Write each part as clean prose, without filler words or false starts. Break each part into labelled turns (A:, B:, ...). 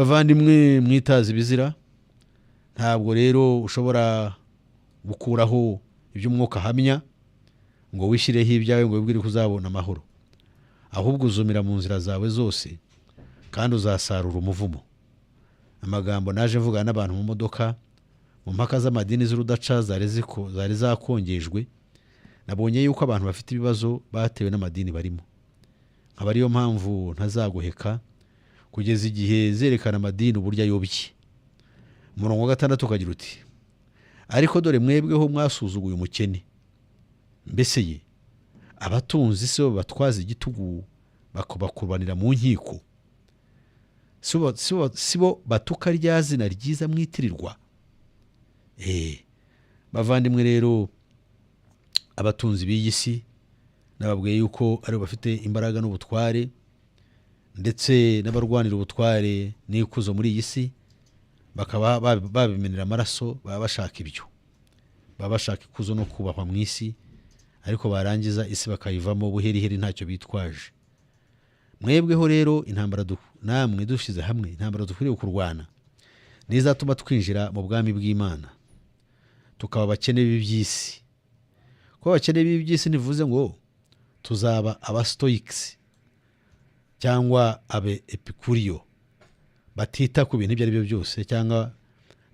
A: bavandimwe mwitaza ibizira, ntabwo rero ushobora gukuraho iby'umwuka ahamya ngo wishyireho ibyawe ngo wibwire ko uzabona amahoro, ahubwo uzumira mu nzira zawe zose kandi uzasarura umuvumo. Amagambo naje mvugana n'abantu mu modoka mu mpaka z'amadini z'urudaca zari zakongejwe, nabonye yuko abantu bafite ibibazo batewe n'amadini barimo. Nkaba ariyo mpamvu ntazaguheka kugeza igihe zerekana amadini uburyo ayobye. Umurongo wa 6 ukagira uti, ariko dore mwebweho mwasuzuguye umukene, mbese ye abatunzi se batwaza igitugu bakubanira mu nkiko, sibo batuka rya zina ryiza mwitirirwa. Bavandimwe rero, abatunzi b'iyi si nababwiye yuko ari bafite imbaraga n'ubutware, ndetse n'abarwanira ubutware n'ikuzo muri iyi si, bakaba babimenera amaraso, baba bashaka ibyo, baba bashaka ikuzo no kubahwa mu isi, ariko barangiza isi bakayivamo buheriheri ntacyo bitwaje. Mwebweho rero intambara namwe dushize hamwe, intambara dukwiriye kurwana nizatuma twinjira mu bwami bw'Imana, tukaba abakene b'iby'isi. Ko abakene b'iby'isi ntivuze ngo tuzaba abastoics cyangwa abe epikuriyo batita ku bintu ibyo ari byo byose, cyangwa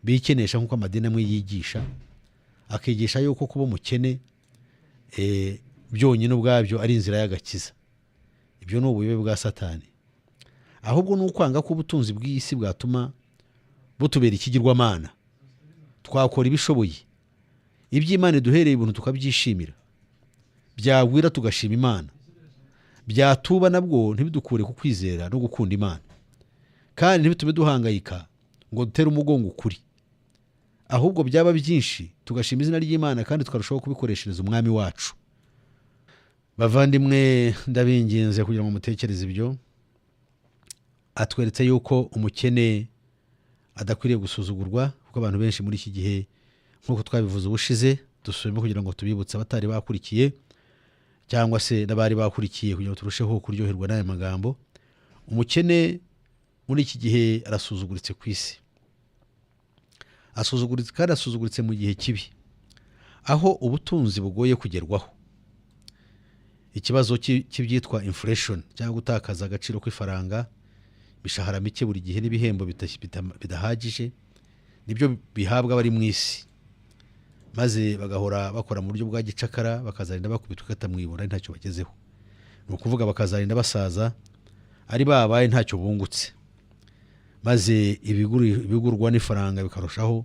A: bikenesha nk'uko amadini amwe yigisha, akigisha yuko kuba umukene byonyine ubwabyo ari inzira y'agakiza. Ibyo ni ubuyobe bwa Satani. Ahubwo ni ukwanga ko ubutunzi bw'isi bwatuma butubera ikigirwamana, twakora ibishoboye iby'Imana duhereye ibintu tukabyishimira, byagwira tugashima Imana, byatuba nabwo ntibidukure ku kwizera no gukunda Imana, kandi ntibitume duhangayika ngo dutere umugongo ukuri, ahubwo byaba byinshi tugashima izina ry'Imana kandi tukarushaho kubikoreshereza umwami wacu. Bavandimwe, ndabinginze kugira ngo mutekereze ibyo. Atweretse yuko umukene adakwiriye gusuzugurwa, kuko abantu benshi muri iki gihe nk'uko twabivuze ubushize, dusubiremo kugira ngo tubibutse abatari bakurikiye cyangwa se n'abari bakurikiye kugira ngo turusheho kuryoherwa n'aya magambo. Umukene muri iki gihe arasuzuguritse ku isi, asuzuguritse kandi asuzuguritse mu gihe kibi, aho ubutunzi bugoye kugerwaho. Ikibazo cy'ibyitwa inflation cyangwa gutakaza agaciro kw'ifaranga, imishahara mike buri gihe n'ibihembo bidahagije nibyo bihabwa abari mu isi, maze bagahora bakora mu buryo bwa gicakara, bakazarinda bakubitwa katamwibura ntacyo bagezeho. Ni ukuvuga bakazarinda basaza ari babaye ntacyo bungutse, maze ibigurwa n'ifaranga bikarushaho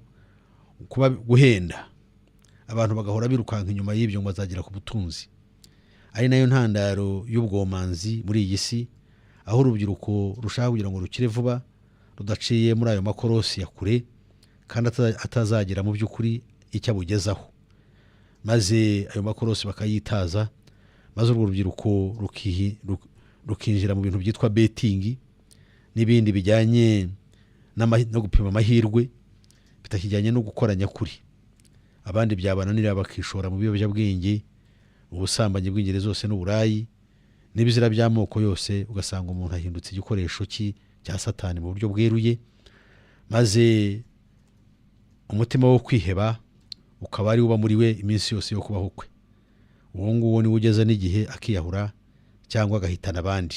A: kuba guhenda, abantu bagahora birukanka inyuma y'ibyo ngo bazagera ku butunzi. Ari nayo ntandaro y'ubwomanzi muri iyi si, aho urubyiruko rushaka kugira ngo rukire vuba rudaciye muri ayo makorosi ya kure, kandi atazagera mu by'ukuri icyo abugezaho, maze ayo makorosi bakayitaza, maze urwo rubyiruko rukinjira mu bintu byitwa betting n'ibindi bijyanye no gupima amahirwe bitakijyanye no gukora nyakuri. Abandi byabananira bakishora mu biyobyabwenge, ubusambanyi bw'ingeri zose n'uburayi n'ibizira by'amoko yose, ugasanga umuntu ahindutse igikoresho cya Satani mu buryo bweruye, maze umutima wo kwiheba ukaba ari uba muri we iminsi yose yo kubaho kwe. Uwo nguwo ni ugeze n'igihe akiyahura cyangwa agahitana abandi.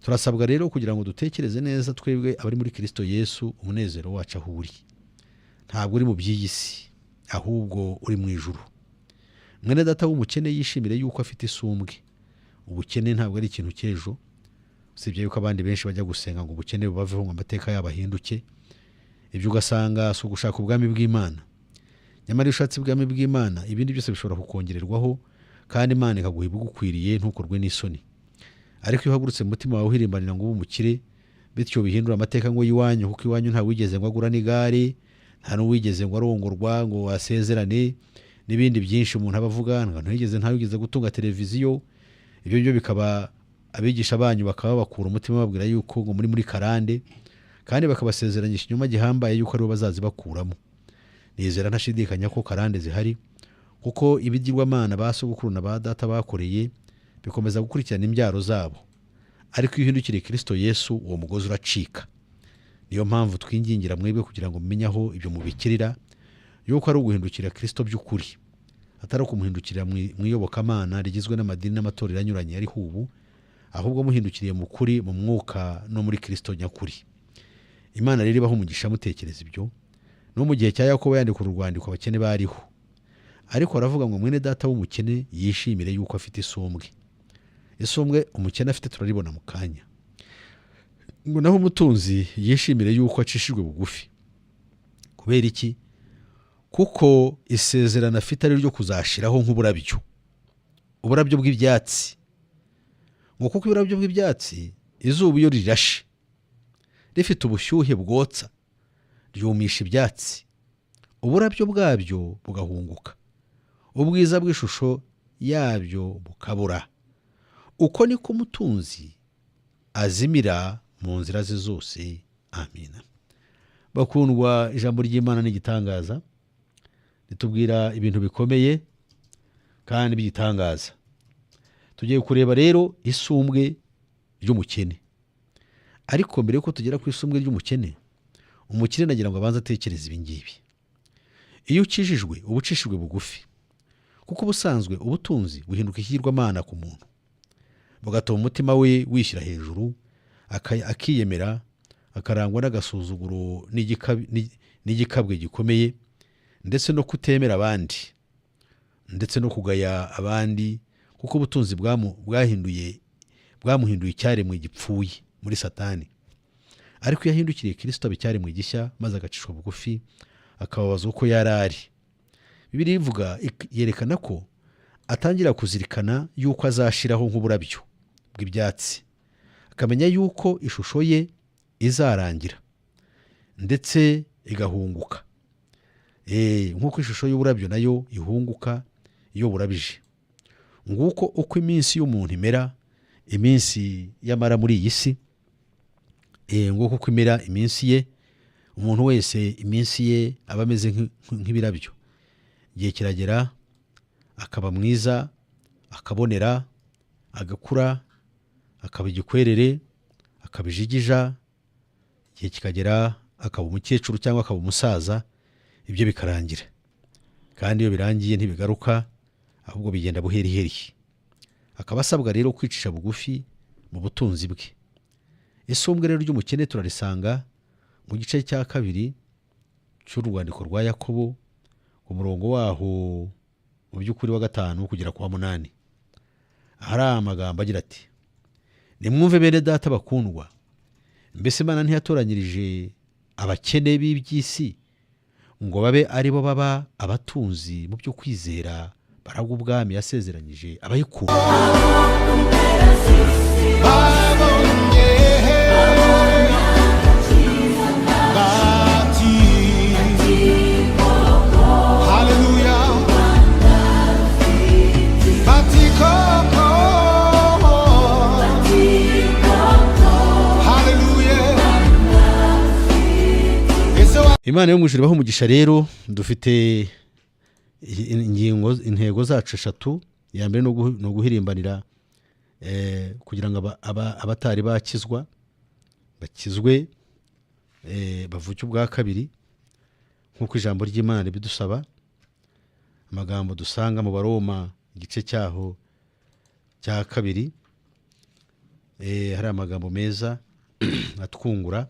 A: Turasabwa rero kugira ngo dutekereze neza, twebwe abari muri Kristo Yesu, umunezero wacu aho uri ntabwo uri mu by'iyi si, ahubwo uri mu ijuru. Mwene data w'umukene yishimire yuko afite isumbwe. Ubukene ntabwo ari ikintu cy'ejo, usibye yuko abandi benshi bajya gusenga ngo ubukene bubaveho ngo amateka yabo ahinduke. Ibyo ugasanga si ugushaka ubwami bw'Imana. Nyamara iyo ushatse ubwami bw'Imana, ibindi byose bishobora kukongererwaho, kandi Imana ikaguha ibigukwiriye ntukorwe n'isoni. Ariko iyo uhagurutse mu mutima wawe uhirimbanira ngo ube umukire, bityo bihindura amateka ngo y'iwanyu, kuko iwanyu nta wigeze ngo agura n'igare, nta n'uwigeze ngo arongorwa ngo wasezerane, n'ibindi byinshi umuntu abavuga, ntawigeze gutunga televiziyo. Ibyo byo bikaba abigisha banyu bakaba bakura umutima babwira yuko ngo muri karande, kandi bakabasezeranyisha inyuma gihambaye yuko aribo bazazibakuramo. Nizera ntashidikanya ko karande zihari, kuko ibigirwamana ba sogokuru na ba data bakoreye bikomeza gukurikirana imbyaro zabo. Ariko iyo uhindukiriye Kristo Yesu, uwo mugozi uracika. niyo mpamvu twingingira mwebwe kugira ngo mumenye aho ibyo mubikirira, yuko ari uguhindukira Kristo by'ukuri, atari ukumuhindukira mu iyobokamana rigizwe n'amadini n'amatorero anyuranye ariho ubu, ahubwo muhindukiriye mu kuri, mu mwuka no muri Kristo nyakuri. Imana rero ibaho umugisha mutekereza ibyo. No mu gihe cya Yakobo yandika urwandiko abakene bariho, ariko aravuga ngo mwene data w'umukene yishimire yuko afite isumbwe. Isumbwe umukene afite turaribona mu kanya. Ngo naho umutunzi yishimire yuko acishijwe bugufi. Kubera iki? Kuko isezerano afite ari ryo kuzashiraho nk'uburabyo, uburabyo bw'ibyatsi. Ngo kuko uburabyo bw'ibyatsi izuba iyo rirashe rifite ubushyuhe bwotsa ryumisha ibyatsi, uburabyo bwabyo bugahunguka, ubwiza bw'ishusho yabyo bukabura. Uko niko umutunzi azimira mu nzira ze zose. Amina. Bakundwa, ijambo ry'Imana ni igitangaza, ritubwira ibintu bikomeye kandi by'igitangaza. Tugiye kureba rero isumbwe ry'umukene, ariko mbere yuko tugera ku isumbwe ry'umukene, umukene nagira ngo abanze atekereze ibi ngibi. Iyo ukijijwe uba ucishijwe bugufi, kuko ubusanzwe ubutunzi buhinduka ikigirwamana ku muntu, bugatuma umutima we wishyira hejuru, akiyemera, akarangwa n'agasuzuguro n'igikabwe gikomeye, ndetse no kutemera abandi, ndetse no kugaya abandi, kuko ubutunzi bwamuhinduye icyaremwe gipfuye muri Satani. Ariko iyo ahindukiriye Kristo aba icyaremwe gishya, maze agacishwa bugufi, akababaza uko yari ari. Bibiliya ivuga, yerekana ko atangira kuzirikana yuko azashiraho nk'uburabyo bw'ibyatsi, akamenya yuko ishusho ye izarangira ndetse igahunguka, nk'uko ishusho y'uburabyo nayo ihunguka iyo burabije. Nguko uko iminsi y'umuntu imera, iminsi yamara muri iyi si, nguko uko imera iminsi ye. Umuntu wese iminsi ye aba ameze nk'ibirabyo. Igihe kiragera akaba mwiza, akabonera, agakura, akaba igikwerere, akaba ijigija. Igihe kikagera akaba umukecuru cyangwa akaba umusaza, ibyo bikarangira. Kandi iyo birangiye ntibigaruka, ahubwo bigenda buheriheri. Akaba asabwa rero kwicisha bugufi mu butunzi bwe. Isumbwe rero ry'umukene turarisanga mu gice cya 2 cy'urwandiko rwa Yakobo, ku murongo waho mu by'ukuri wa 5 kugera ku wa 8. Hari amagambo agira ati: nimwumve bene data bakundwa, mbese Imana ntiyatoranyirije abakene b'iby'isi ngo babe ari bo baba abatunzi mu byo kwizera baragwa ubwami yasezeranyije abayikunda. Imana yo mu ijuru ibahe umugisha. Rero dufite intego zacu 3. Ya mbere no guhirimbanira kugira ngo abatari bakizwa bakizwe, bavuke ubwa kabiri nk'uko ijambo ry'Imana ribidusaba. Amagambo dusanga mu Baroma igice cyaho cya 2, hari amagambo meza atwungura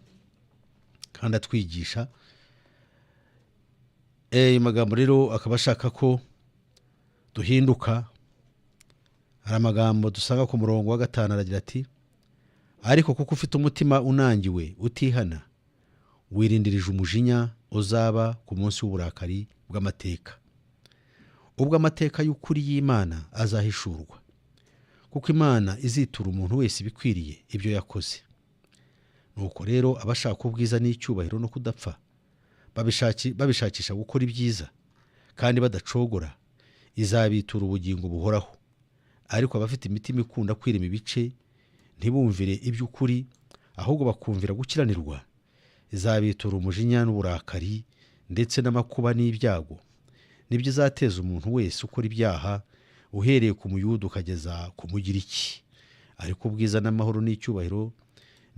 A: kandi atwigisha. Magambo rero akaba ashaka ko duhinduka. Hari amagambo dusanga ku murongo wa 5 aragira ati: ariko kuko ufite umutima unangiwe utihana, wirindirije umujinya uzaba ku munsi w'uburakari bw'amateka, ubwo amateka y'ukuri y'Imana azahishurwa, kuko Imana izitura umuntu wese ibikwiriye ibyo yakoze. Nuko rero abashaka ubwiza n'icyubahiro no kudapfa, babishakisha gukora ibyiza kandi badacogora, izabitura ubugingo buhoraho. Ariko abafite imitima ikunda kwirema ibice, ntibumvire iby'ukuri, ahubwo bakumvira gukiranirwa, izabitura umujinya n'uburakari ndetse n'amakuba n'ibyago. Nibyo izateza umuntu wese ukora ibyaha, uhereye ku Muyuda ukageza ku Mugiriki. Ariko ubwiza n'amahoro n'icyubahiro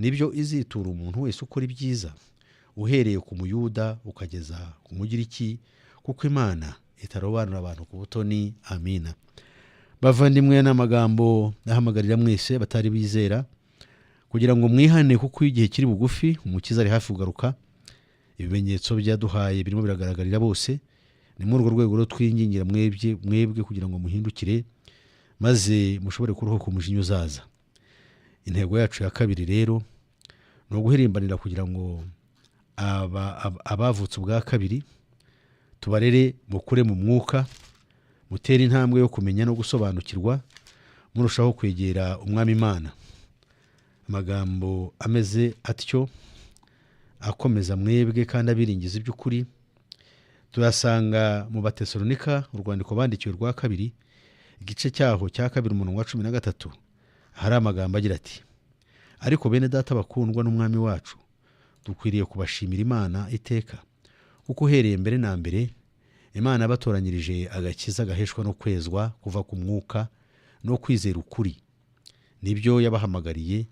A: nibyo izitura umuntu wese ukora ibyiza, uhereye ku muyuda ukageza ku mugiriki, kuko Imana itarobanura abantu ku butoni. Amina. Bavandimwe, n'amagambo ahamagarira mwese batari bizera kugira ngo mwihane, kuko igihe kiri bugufi, umukiza ari hafi kugaruka. Ibimenyetso byaduhaye birimo biragaragarira bose. Ni muri urwo rwego rero twingingira mwebwe kugira ngo muhindukire, maze mushobore kurohoka umujinya uzaza. Intego yacu ya kabiri rero ni uguhirimbanira kugira ngo abavutse ubwa kabiri tubarere mukure mu mwuka, mutere intambwe yo kumenya no gusobanukirwa, murushaho kwegera umwami Imana. Amagambo ameze atyo akomeza mwebwe kandi abiringiza iby'ukuri tuyasanga mu Batesalonika, urwandiko bandikiwe rwa kabiri, igice cyaho cya kabiri, umurongo wa 13. Hari amagambo agira ati: ariko bene data bakundwa n'umwami wacu, dukwiriye kubashimira Imana iteka, kuko uhereye mbere na mbere Imana yabatoranyirije agakiza gaheshwa no kwezwa kuva ku mwuka no kwizera ukuri. Nibyo yabahamagariye,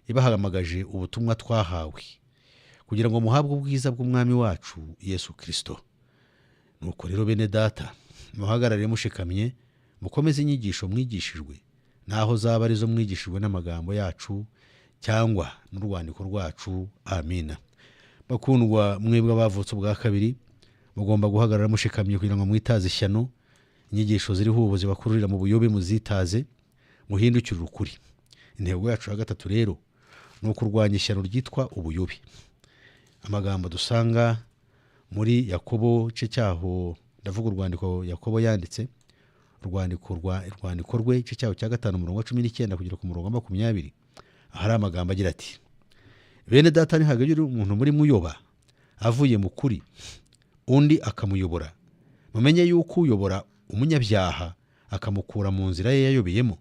A: ibahamagaje ubutumwa twahawe, kugira ngo muhabwe ubwiza bw'umwami wacu Yesu Kristo. Nuko rero bene data, muhagarare mushikamye, mukomeze inyigisho mwigishijwe, naho zaba arizo mwigishijwe n'amagambo yacu cyangwa n'urwandiko rwacu. Amina. Bakundwa, mwebwe abavutse ubwa kabiri, mugomba guhagarara mushikamye kugira ngo mwitaze ishyano, inyigisho ziriho ubu zibakururira mu buyobe muzitaze, muhindukire ukuri. Intego yacu ya gatatu rero ni ukurwanya ishyano ryitwa ubuyobe. Amagambo dusanga muri Yakobo igice cyaho, ndavuga urwandiko Yakobo yanditse, urwandiko rwe igice cyaho cya 5 umurongo wa 19 kugera ku murongo wa 20. Hari amagambo agira ati: bene data, ntihagire umuntu muri muyoba avuye mu kuri undi akamuyobora. Mumenye yuko uyobora umunyabyaha akamukura mu nzira ye yayobeyemo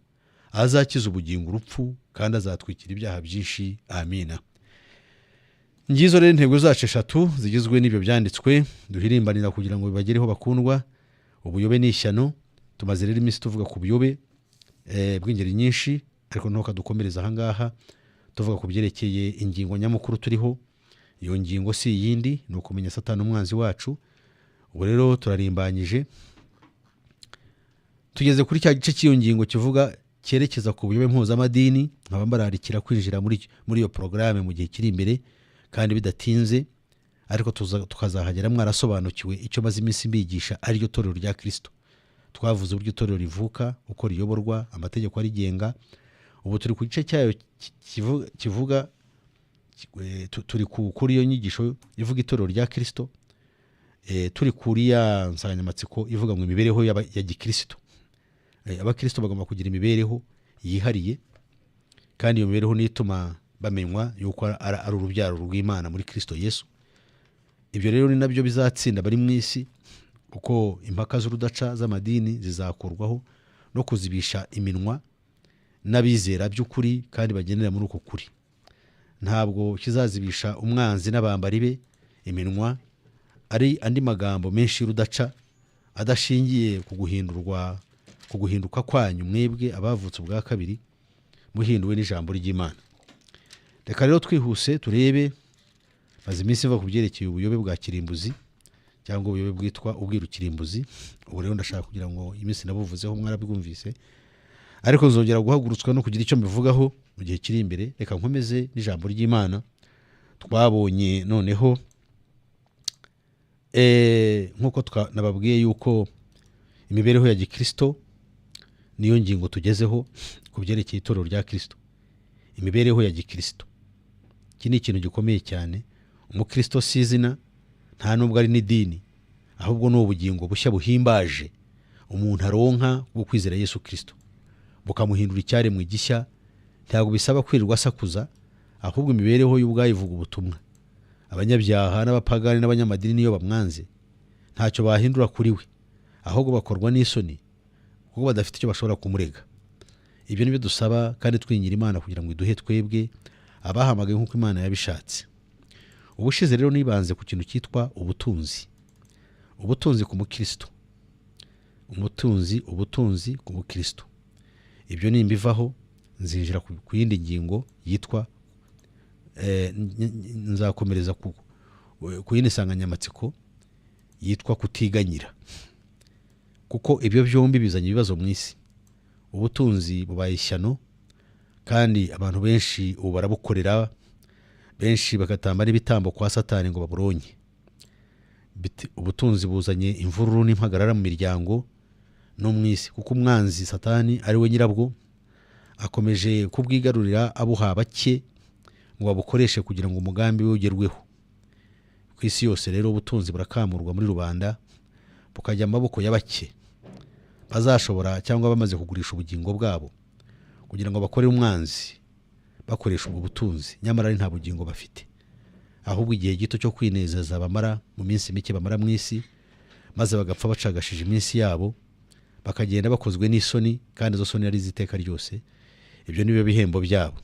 A: azakiza ubugingo urupfu, kandi azatwikira ibyaha byinshi. Amina. Ngizo rero intego zacu 3 zigizwe n'ibyo byanditswe duhirimbanira kugira ngo bibagereho bakundwa. Ubuyobe ni ishyano. Tumaze rero iminsi tuvuga ku buyobe bw'ingeri nyinshi, ariko ntuka dukomereza ahangaha tuvuga ku byerekeye ingingo nyamukuru turiho. Iyo ngingo si yindi, ni ukumenya Satani umwanzi wacu. Ubu rero turarimbanyije, tugeze kuri cya gice cy'iyo ngingo kivuga cyerekeza ku buyobe mpuzamadini. Nkaba mbararikira kwinjira muri iyo porogaramu mu gihe kiri imbere kandi bidatinze, ariko tukazahagera mwarasobanukiwe icyo maze iminsi mbigisha, ariryo torero rya Kristo. Twavuze uburyo itorero rivuka, uko riyoborwa, amategeko arigenga. Ubu turi ku gice cyayo kivuga, turi kuri iyo nyigisho ivuga itorero rya Kristo, turi kuri ya nsanganyamatsiko ivuga ngo imibereho ya gikristo. Abakristo bagomba kugira imibereho yihariye, kandi iyo mibereho niyo ituma bamenywa yuko ari urubyaro rw'Imana muri Kristo Yesu. Ibyo rero ni nabyo bizatsinda bari mu isi, kuko impaka z'urudaca z'amadini zizakurwaho no kuzibisha iminwa n'abizera by'ukuri kandi bagendera muri uko kuri. Ntabwo kizazibisha umwanzi n'abambari be iminwa ari andi magambo menshi y'urudaca adashingiye ku guhinduka kwanyu mwebwe abavutse ubwa kabiri, muhinduwe n'ijambo ry'Imana. Reka rero twihuse turebe, maze iminsi iva ku byerekeye ubuyobe bwa kirimbuzi cyangwa ubuyobe bwitwa ubwiru kirimbuzi. Ubu rero ndashaka kugira ngo iminsi nabuvuzeho mwarabwumvise, ariko nzongera guhagurutswa no kugira icyo mbivugaho mu gihe kiri imbere. Reka nkomeze n'ijambo ry'Imana. Twabonye noneho nk'uko nababwiye yuko imibereho ya gikristo niyo ngingo tugezeho ku byerekeye itorero rya Kristo. Imibereho ya gikristo, iki ni ikintu gikomeye cyane. Umukristo si izina, nta nubwo ari n'idini, ahubwo ni ubugingo bushya buhimbaje umuntu aronka bwo kwizera Yesu Kristo, bukamuhindura icyaremwe gishya. Ntabwo bisaba kwirirwa asakuza, ahubwo imibereho y'ubwayo ivuga ubutumwa. Abanyabyaha n'abapagani n'abanyamadini niyo bamwanze, ntacyo bahindura kuri we, ahubwo bakorwa n'isoni kuko badafite icyo bashobora kumurega. Ibyo nibyo dusaba kandi twingira Imana kugira ngo iduhe twebwe abahamagaye nk'uko Imana yabishatse. Ubushize rero nibanze ku kintu cyitwa ubutunzi. Ubutunzi ku mukristo. Ubutunzi ku mukristo. Ibyo nimbivaho nzinjira ku yindi ngingo yitwa nzakomereza ku yindi nsanganyamatsiko yitwa kutiganyira, kuko ibyo byombi bizanye ibibazo mu isi. Ubutunzi bubaye ishyano kandi abantu benshi ubu barabukorera, benshi bagatamba n'ibitambo kwa Satani ngo baburonye. Ubutunzi buzanye imvururu n'impagarara mu miryango no mu isi, kuko umwanzi Satani ari we nyirabwo akomeje kubwigarurira abuha bake ngo babukoreshe kugira ngo umugambi we ugerweho. Ku isi yose rero ubutunzi burakamurwa muri rubanda bukajya mu maboko ya bake bazashobora cyangwa bamaze kugurisha ubugingo bwabo kugira ngo bakore umwanzi bakoresha ubwo butunzi, nyamara ari nta bugingo bafite, ahubwo igihe gito cyo kwinezeza bamara mu minsi mike bamara mu isi, maze bagapfa bacagashije iminsi yabo, bakagenda bakozwe n'isoni, kandi izo soni ari iziteka ryose. Ibyo ni byo bihembo byabo.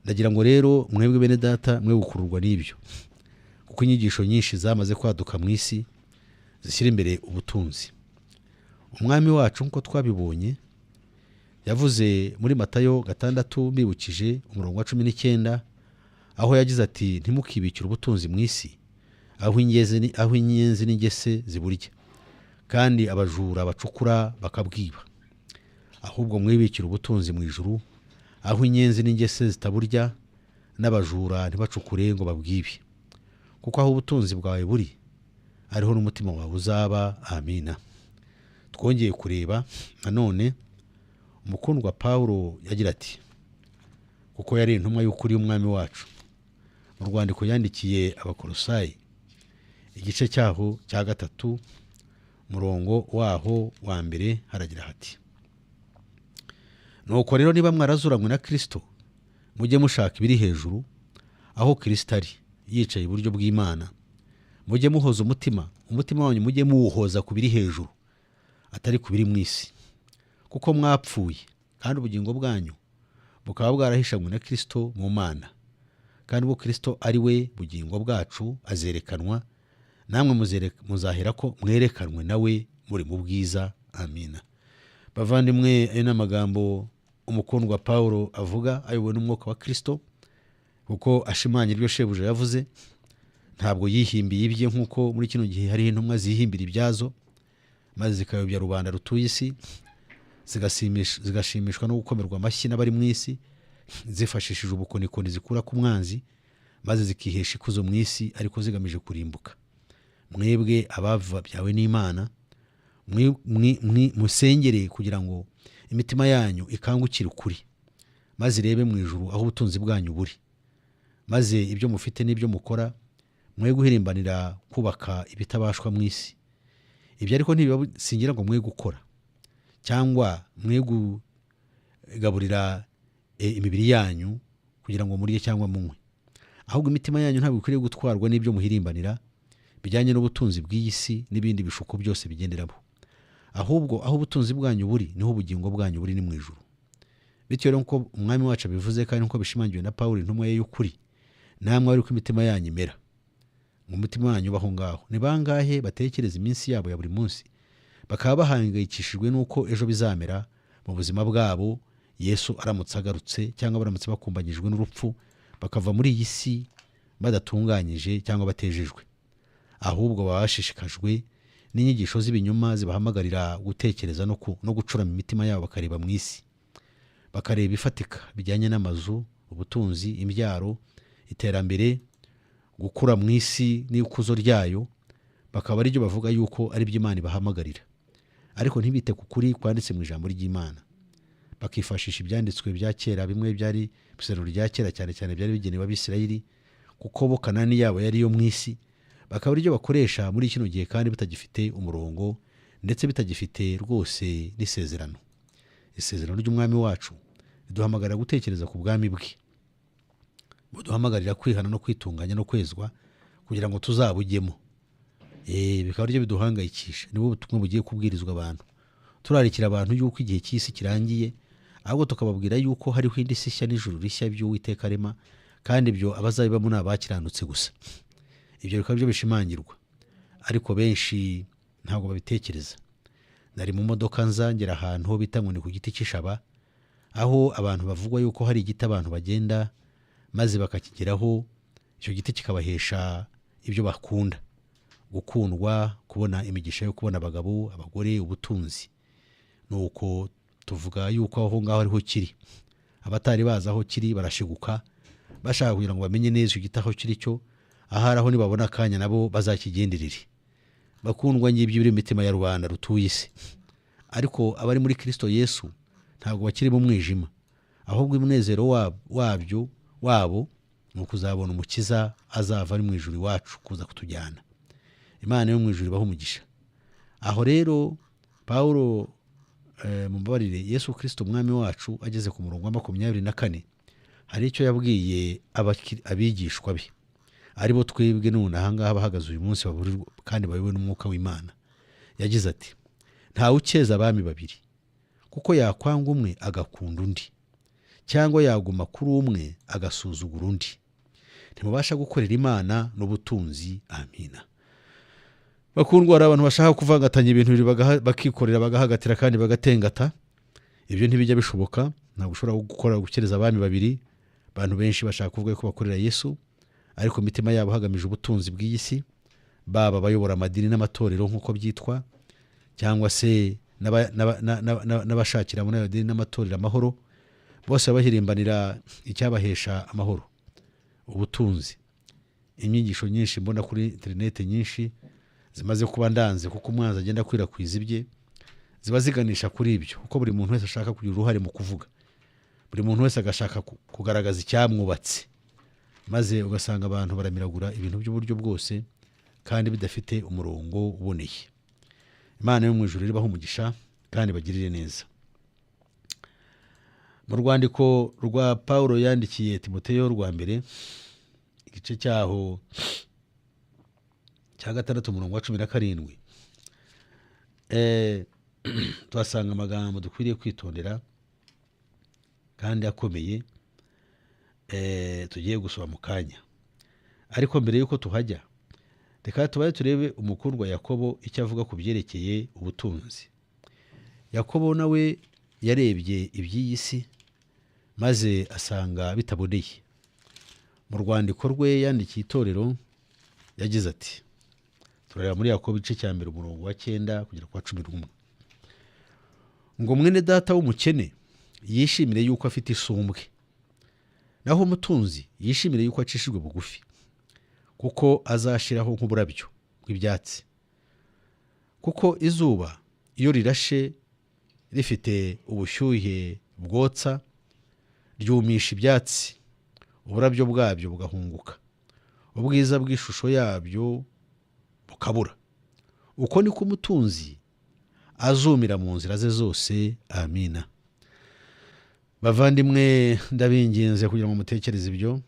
A: Ndagira ngo rero mwebwe bene data mwe gukururwa n'ibyo, kuko inyigisho nyinshi zamaze kwaduka mu isi zishyira imbere ubutunzi. Umwami wacu nk'uko twabibonye yavuze muri Matayo 6 mbibukije umurongo wa 19, aho yagize ati ntimukibikire ubutunzi mu isi, aho inyenzi n'ingese ziburya, kandi abajura bacukura bakabwiba. Ahubwo mwibikire ubutunzi mu ijuru, aho inyenzi n'ingese zitaburya n'abajura ntibacukure ngo babwibe. Kuko aho ubutunzi bwawe buri, ariho n'umutima wawe uzaba. Amina. Twongeye kureba nanone umukundwa Pawulo yagira ati, kuko yari intumwa y'ukuri y'umwami wacu, mu rwandiko yandikiye Abakolosayi igice cyaho cya 3 murongo waho wa mbere haragira hati, nuko rero niba mwarazuranywe na Kristo, mujye mushaka ibiri hejuru, aho Kristo ari yicaye iburyo bw'Imana. Mujye muhoza umutima wanyu mujye muwuhoza ku biri hejuru, atari ku biri mu isi, kuko mwapfuye kandi ubugingo bwanyu bukaba bwarahishanywe na Kristo mu Mana. Kandi ubwo Kristo ari we bugingo bwacu azerekanwa, namwe muzahera ko mwerekanwe nawe muri mu bwiza. Amina. Bavandimwe, ayo n'amagambo umukundwa Pawulo avuga ayobowe n'umwuka wa Kristo, kuko ashimangira ibyo shebuja yavuze. Ntabwo yihimbiye ibye nk'uko muri kino gihe hari intumwa zihimbira ibyazo maze zikayobya rubanda rutuye isi, zigashimishwa no gukomerwa amashyi n'abari mu isi, zifashishije ubukonikoni zikura ku mwanzi, maze zikihesha ikuzo mu isi ariko zigamije kurimbuka. Mwebwe abavabyawe n'Imana, musengere kugira ngo imitima yanyu ikangukire ukuri, maze irebe mu ijuru aho ubutunzi bwanyu buri, maze ibyo mufite n'ibyo mukora mwe guhirimbanira kubaka ibitabashwa mu isi. Ibyo ariko ntibibasingira ngo mwe gukora cyangwa mwe kugaburira imibiri yanyu kugira ngo murye cyangwa munywe, ahubwo imitima yanyu ntabwo ikwiriye gutwarwa n'ibyo muhirimbanira bijyanye n'ubutunzi bw'iyi si n'ibindi bishuko byose bigenderamo. Ahubwo aho ubutunzi bwanyu buri niho ubugingo bwanyu buri, ni mu ijuru. Bityo rero nko umwami wacu abivuze kandi nko bishimangiwe na Pawulo intumwa ye y'ukuri, namwe ari uko imitima yanyu imera, mu mutima wanyu baho ngaho. Ni bangahe batekereza iminsi yabo ya buri munsi, bakaba bahangayikishijwe n'uko ejo bizamera mu buzima bwabo Yesu aramutse agarutse, cyangwa baramutse bakumbanyijwe n'urupfu bakava muri iyi si badatunganyije cyangwa batejejwe. Ahubwo baba bashishikajwe n'inyigisho z'ibinyoma zibahamagarira gutekereza no gucurama imitima yabo, bakareba mu isi, bakareba ifatika bijyanye n'amazu, ubutunzi, imbyaro, iterambere, gukura mu isi n'ikuzo ryayo, bakaba ari byo bavuga yuko ari byo Imana ibahamagarira, ariko ntibite ku kuri kwanditse mu ijambo ry'Imana. Bakifashisha ibyanditswe bya kera, bimwe byari isezerano rya kera cyane cyane byari bigenewe Abisirayeli, kuko bo Kanani yabo yari yo mu isi, bakaba ari byo bakoresha muri kino gihe kandi bitagifite umurongo, ndetse bitagifite rwose n'isezerano. Isezerano ry'umwami wacu riduhamagarira gutekereza ku bwami bwe, buduhamagarira kwihana no kwitunganya no kwezwa kugira ngo tuzabujyemo. Bikaba ari byo biduhangayikisha, nibo butumwa bugiye kubwirizwa abantu. Turarikira abantu yuko igihe cy'isi kirangiye, ahubwo tukababwira yuko hariho indi si nshya n'ijuru rishya by'Uwiteka arema, kandi ibyo abazabibamo ni abakiranutse gusa. Ibyo bikaba byo bishimangirwa, ariko benshi ntabwo babitekereza. Nari mu modoka nzangera ahantu ho bita ngo ni ku giti cy'ishaba, aho abantu bavugwa yuko hari igiti abantu bagenda maze bakakigeraho, icyo giti kikabahesha ibyo bakunda, gukundwa, kubona imigisha yo kubona abagabo, abagore, ubutunzi. Nuko tuvuga yuko aho ngaho ariho kiri. Abatari bazi aho kiri barashiguka, bashaka kugira ngo bamenye neza icyo giti aho kiri cyo, ahari aho nibabona akanya nabo bazakigenderere. Bakundwa, ngibyo biri mu mitima ya rubanda rutuye isi. Ariko abari muri Kristo Yesu ntabwo bakiri mu mwijima, ahubwo umunezero wabo ni ukuzabona umukiza azava ari mu ijuru iwacu kuza kutujyana. Imana yo mu ijuru ibaho umugisha. Aho rero Pawulo mumbabarire, Yesu Kristo umwami wacu ageze ku murongo wa 24 hari icyo yabwiye abigishwa be, aribo twebwe none ahangaha bahagaze uyu munsi baburirwa kandi bayobowe n'umwuka w'Imana. Yagize ati, ntawe ukeza abami babiri, kuko yakwanga umwe agakunda undi, cyangwa yaguma kuri umwe agasuzugura undi. Ntimubasha gukorera Imana n'ubutunzi. Amina. Bakundwa, hari abantu bashaka kuvangatanya ibintu bibiri bakikorera bagahagatira kandi bagatengata. Ibyo ntibijya bishoboka. Ntabwo ushobora gukereza abami babiri. Abantu benshi bashaka kuvuga ko bakorera Yesu, ariko imitima yabo hagamije ubutunzi bw'iyi si, baba bayobora amadini n'amatorero nk'uko byitwa, cyangwa se n'abashakira muri ayo dini n'amatorero amahoro. Bose bahirimbanira icyabahesha amahoro, ubutunzi. Inyigisho nyinshi mbona kuri internet nyinshi zimaze kuba ndanze, kuko umwanzi agenda akwirakwiza ibye, ziba ziganisha kuri ibyo, kuko buri muntu wese ashaka kugira uruhare mu kuvuga. Buri muntu wese agashaka kugaragaza icyamwubatse, maze ugasanga abantu baramiragura ibintu by'uburyo bwose kandi bidafite umurongo uboneye. Imana yo mu ijuru ibaho umugisha kandi bagirire neza. Mu rwandiko rwa Pawulo yandikiye Timoteyo rwa mbere, igice cyaho cya 6 umurongo wa 17, tuhasanga amagambo dukwiriye kwitondera kandi akomeye, tugiye gusoma mu kanya. Ariko mbere yuko tuhajya, reka tubaye turebe umukundwa Yakobo icyo avuga ku byerekeye ubutunzi. Yakobo nawe yarebye iby'iyi si maze asanga bitaboneye. Mu rwandiko rwe yandikiye itorero yagize ati, turareba muri Yakobo igice cya mbere umurongo wa 9 kugera ku 11, ngo mwene data w'umukene yishimire yuko afite isumbwe, naho umutunzi yishimire yuko acishijwe bugufi, kuko azashiraho nk'uburabyo bw'ibyatsi. Kuko izuba iyo rirashe rifite ubushyuhe bwotsa, ryumisha ibyatsi, uburabyo bwabyo bugahunguka, ubwiza bw'ishusho yabyo bukabura. Uko niko umutunzi azumira mu nzira ze zose. Amina. Bavandimwe, ndabinginze kugira ngo mutekereze ibyo.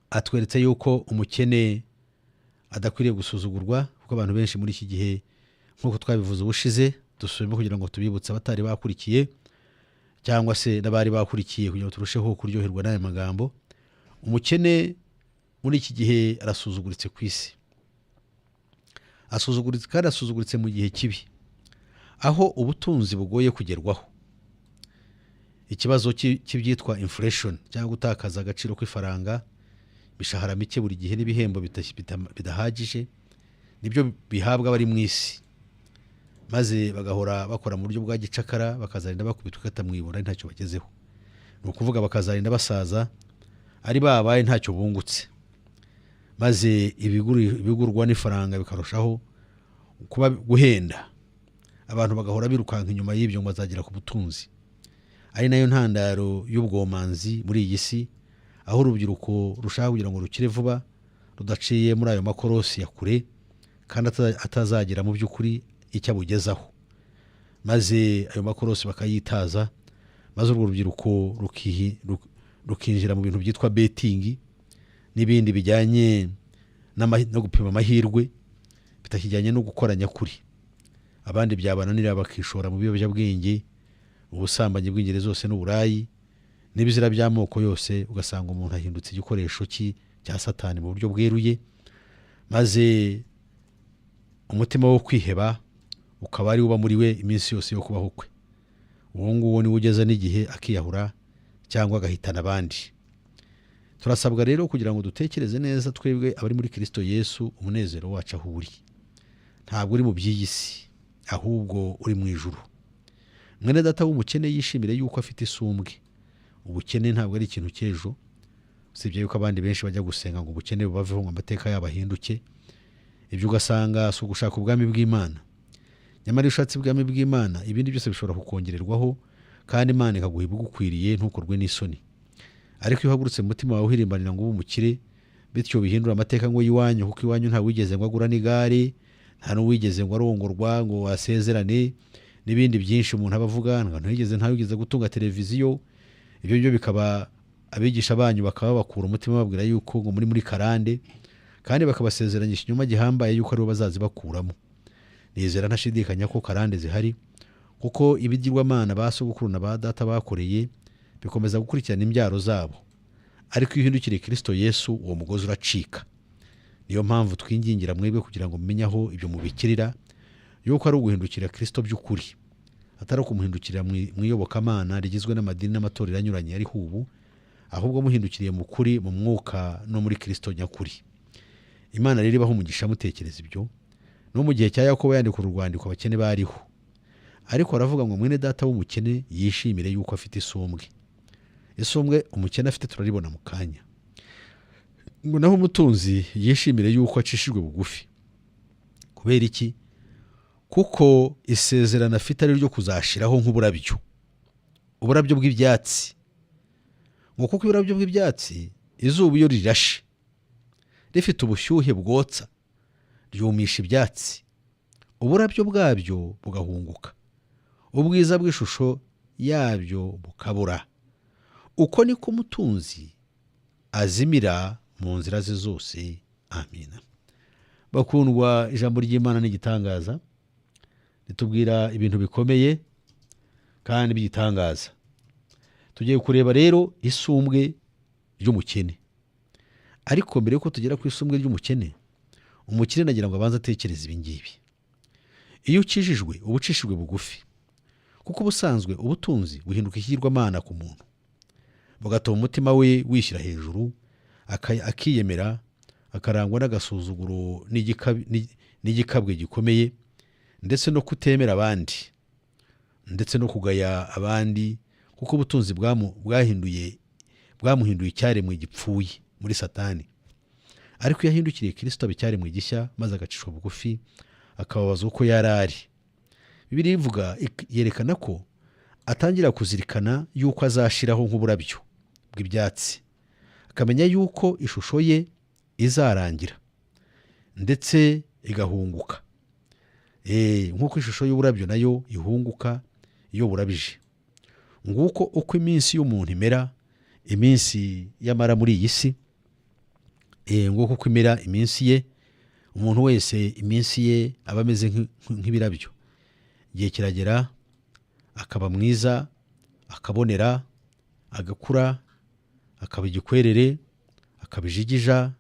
A: Atweretse yuko umukene adakwiriye gusuzugurwa, kuko abantu benshi muri iki gihe, nk'uko twabivuze ubushize, dusubiremo kugira ngo tubibutse abatari bakurikiye cyangwa se n'abari bakurikiye, kugira ngo turusheho kuryoherwa n'aya magambo. Umukene muri iki gihe arasuzuguritse ku isi, asuzuguritse kandi asuzuguritse mu gihe kibi, aho ubutunzi bugoye kugerwaho. Ikibazo cy'ibyitwa inflation, cyangwa gutakaza agaciro kw'ifaranga, imishahara mike buri gihe n'ibihembo bidahagije, nibyo bihabwa bari mu isi, maze bagahora bakora mu buryo bwa gicakara, bakazarinda bakubitwa katamwibura ntacyo bagezeho. Ni ukuvuga bakazarinda basaza ari babaye ntacyo bungutse, maze ibigurwa n'ifaranga bikarushaho kuba guhenda. Abantu bagahora birukanka inyuma y'ibyo ngo bazagera ku butunzi. Ari nayo ntandaro y'ubwomanzi muri iyi si, aho urubyiruko rushaka kugira ngo rukire vuba, rudaciye muri ayo makorosi ya kure, kandi atazagera mu by'ukuri icyo abugezaho, maze ayo makorosi bakayitaza, maze urwo rubyiruko rukinjira mu bintu byitwa betting n'ibindi bijyanye no gupima amahirwe, bitakijyanye no gukora nyakuri. Abandi byabananira bakishora mu biyobyabwenge, ubusambanyi bw'ingeri zose n'uburayi n'ibizira by'amoko yose, ugasanga umuntu ahindutse igikoresho cya Satani mu buryo bweruye, maze umutima wo kwiheba ukaba ari uba muri we iminsi yose yo kubaho kwe. Uwo nguwo niwe ugeza n'igihe akiyahura cyangwa agahitana abandi. turasabwa rero kugira ngo dutekereze neza twebwe abari muri Kristo Yesu umunezero wacu aho uri ntabwo uri mu by'iyi si ahubwo uri mu ijuru. Mwene data w'umukene yishimire yuko afite isumbwe. Ubukene ntabwo ari ikintu cy'ejo, usibye yuko abandi benshi bajya gusenga ngo ubukene bubaveho ngo amateka yabo ahinduke. Ibyo ugasanga si ugushaka ubwami bw'Imana. Nyamara iyo ushatse ubwami bw'Imana ibindi byose bishobora kukongererwaho kandi Imana ikaguha ibigukwiriye ntukorwe n'isoni. Ariko iyo uhagurutse mu mutima wawe uhirimbanira ngo ube umukire bityo bihindura amateka ngo y'iwanyu, kuko iwanyu nta wigeze ngo agura n'igare, nta n'uwigeze ngo arongorwa ngo wasezerane n'ibindi byinshi umuntu aba avuga, ntawigeze gutunga televiziyo. Ibyo byo bikaba abigisha banyu bakaba bakura umutima babwira yuko ngo muri karande, kandi bakabasezeranyisha inyuma gihambaye yuko aribo bazazibakuramo. Nizera ntashidikanya ko karande zihari, kuko ibigirwamana ba sogokuru na ba data bakoreye bikomeza gukurikirana imbyaro zabo. Ariko iyo uhindukiriye Kristo Yesu uwo mugozi uracika. Niyo mpamvu twingingira mwebwe kugira ngo mumenye aho ibyo mubikirira, yuko ari uguhindukira Kristo by'ukuri, atari ukumuhindukira mu iyobokamana rigizwe n'amadini n'amatorero anyuranye ariho ubu, ahubwo muhindukiriye mu kuri, mu mwuka no muri Kristo nyakuri. Imana rero ibaho umugisha mutekereza ibyo. No mu gihe cya Yakobo yandika urwandiko abakene bariho, ariko aravuga ngo mwene data w'umukene yishimire yuko afite isumbwe. Isumbwe umukene afite turaribona mu kanya. Ngo naho umutunzi yishimire yuko acishijwe bugufi. Kubera iki? Kuko isezerano afite ari ryo kuzashiraho nk'uburabyo, uburabyo bw'ibyatsi. Ngo kuko uburabyo bw'ibyatsi izuba iyo rirashe rifite ubushyuhe bwotsa ryumisha ibyatsi, uburabyo bwabyo bugahunguka, ubwiza bw'ishusho yabyo bukabura. Uko niko umutunzi azimira mu nzira ze zose. Amina. Bakundwa, ijambo ry'Imana n'igitangaza ritubwira ibintu bikomeye kandi by'igitangaza. Tugiye kureba rero isumbwe ry'umukene. Ariko mbere yuko tugera ku isumbwe ry'umukene, umukene nagira ngo abanze atekereze ibi ngibi. Iyo ukijijwe uba ucishijwe bugufi, kuko ubusanzwe ubutunzi buhinduka ikigirwamana ku muntu, bugatuma umutima we wishyira hejuru, akiyemera, akarangwa n'agasuzuguro n'igikabwe gikomeye, ndetse no kutemera abandi, ndetse no kugaya abandi, kuko ubutunzi bwamuhinduye icyaremwe gipfuye muri Satani. Ariko iyo ahindukiriye Kristo aba icyaremwe gishya, maze agacishwa bugufi, akababaza uko yari ari. Bibiliya ivuga, yerekana ko atangira kuzirikana yuko azashiraho nk'uburabyo bw'ibyatsi, akamenya yuko ishusho ye izarangira ndetse igahunguka. Nk'uko ishusho y'uburabyo nayo ihunguka iyo burabije. Nguko uko iminsi y'umuntu imera, iminsi yamara muri iyi si, nguko uko imera iminsi ye. Umuntu wese iminsi ye aba ameze nk'ibirabyo. Igihe kiragera akaba mwiza, akabonera, agakura, akaba igikwerere, akaba ijigija.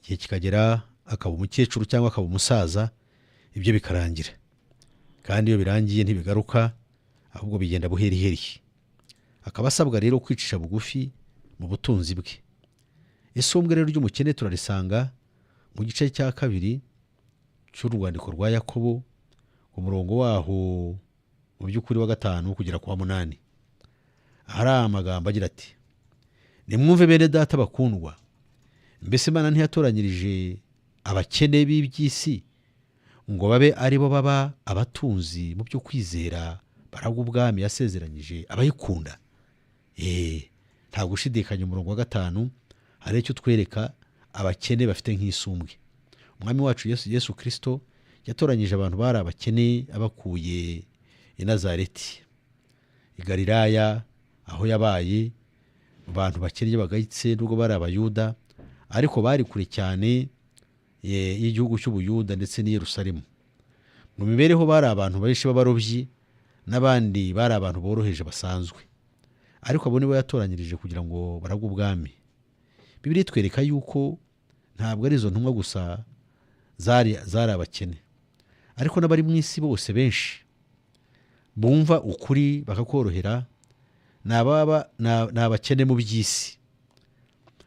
A: Igihe kikagera akaba umukecuru cyangwa akaba umusaza, ibyo bikarangira. Kandi iyo birangiye ntibigaruka, ahubwo bigenda buheriheri. Akaba asabwa rero kwicisha bugufi mu butunzi bwe. Isumbwe rero ry'umukene turarisanga mu gice cya 2 cy'urwandiko rwa Yakobo, ku murongo waho mu by'ukuri wa 5 kugera ku wa 8. Hari amagambo agira ati: nimwumve bene data bakundwa, mbese Imana ntiyatoranyirije abakene b'iby'isi ngo babe ari bo baba abatunzi mu byo kwizera baragwa ubwami yasezeranyije abayikunda? Nta gushidikanya umurongo wa 5 hari icyo twereka abakene bafite nk'isumbwe. Umwami wacu Yesu Kristo yatoranyije abantu bari abakene abakuye i Nazareti, i Galilaya, aho yabaye. Abantu bakennye bagayitse nubwo bari abayuda, ariko bari kure cyane y'igihugu cy'Ubuyuda ndetse n'i Yerusalemu. Mu mibereho bari abantu benshi b'abarobyi, n'abandi bari abantu boroheje basanzwe, ariko abo nibo yatoranyirije kugira ngo baragwe ubwami. Bibiliya itwereka yuko ntabwo ari izo ntumwa gusa zari abakene, ariko n'abari mu isi bose benshi bumva ukuri bakakorohera ni abakene mu by'isi.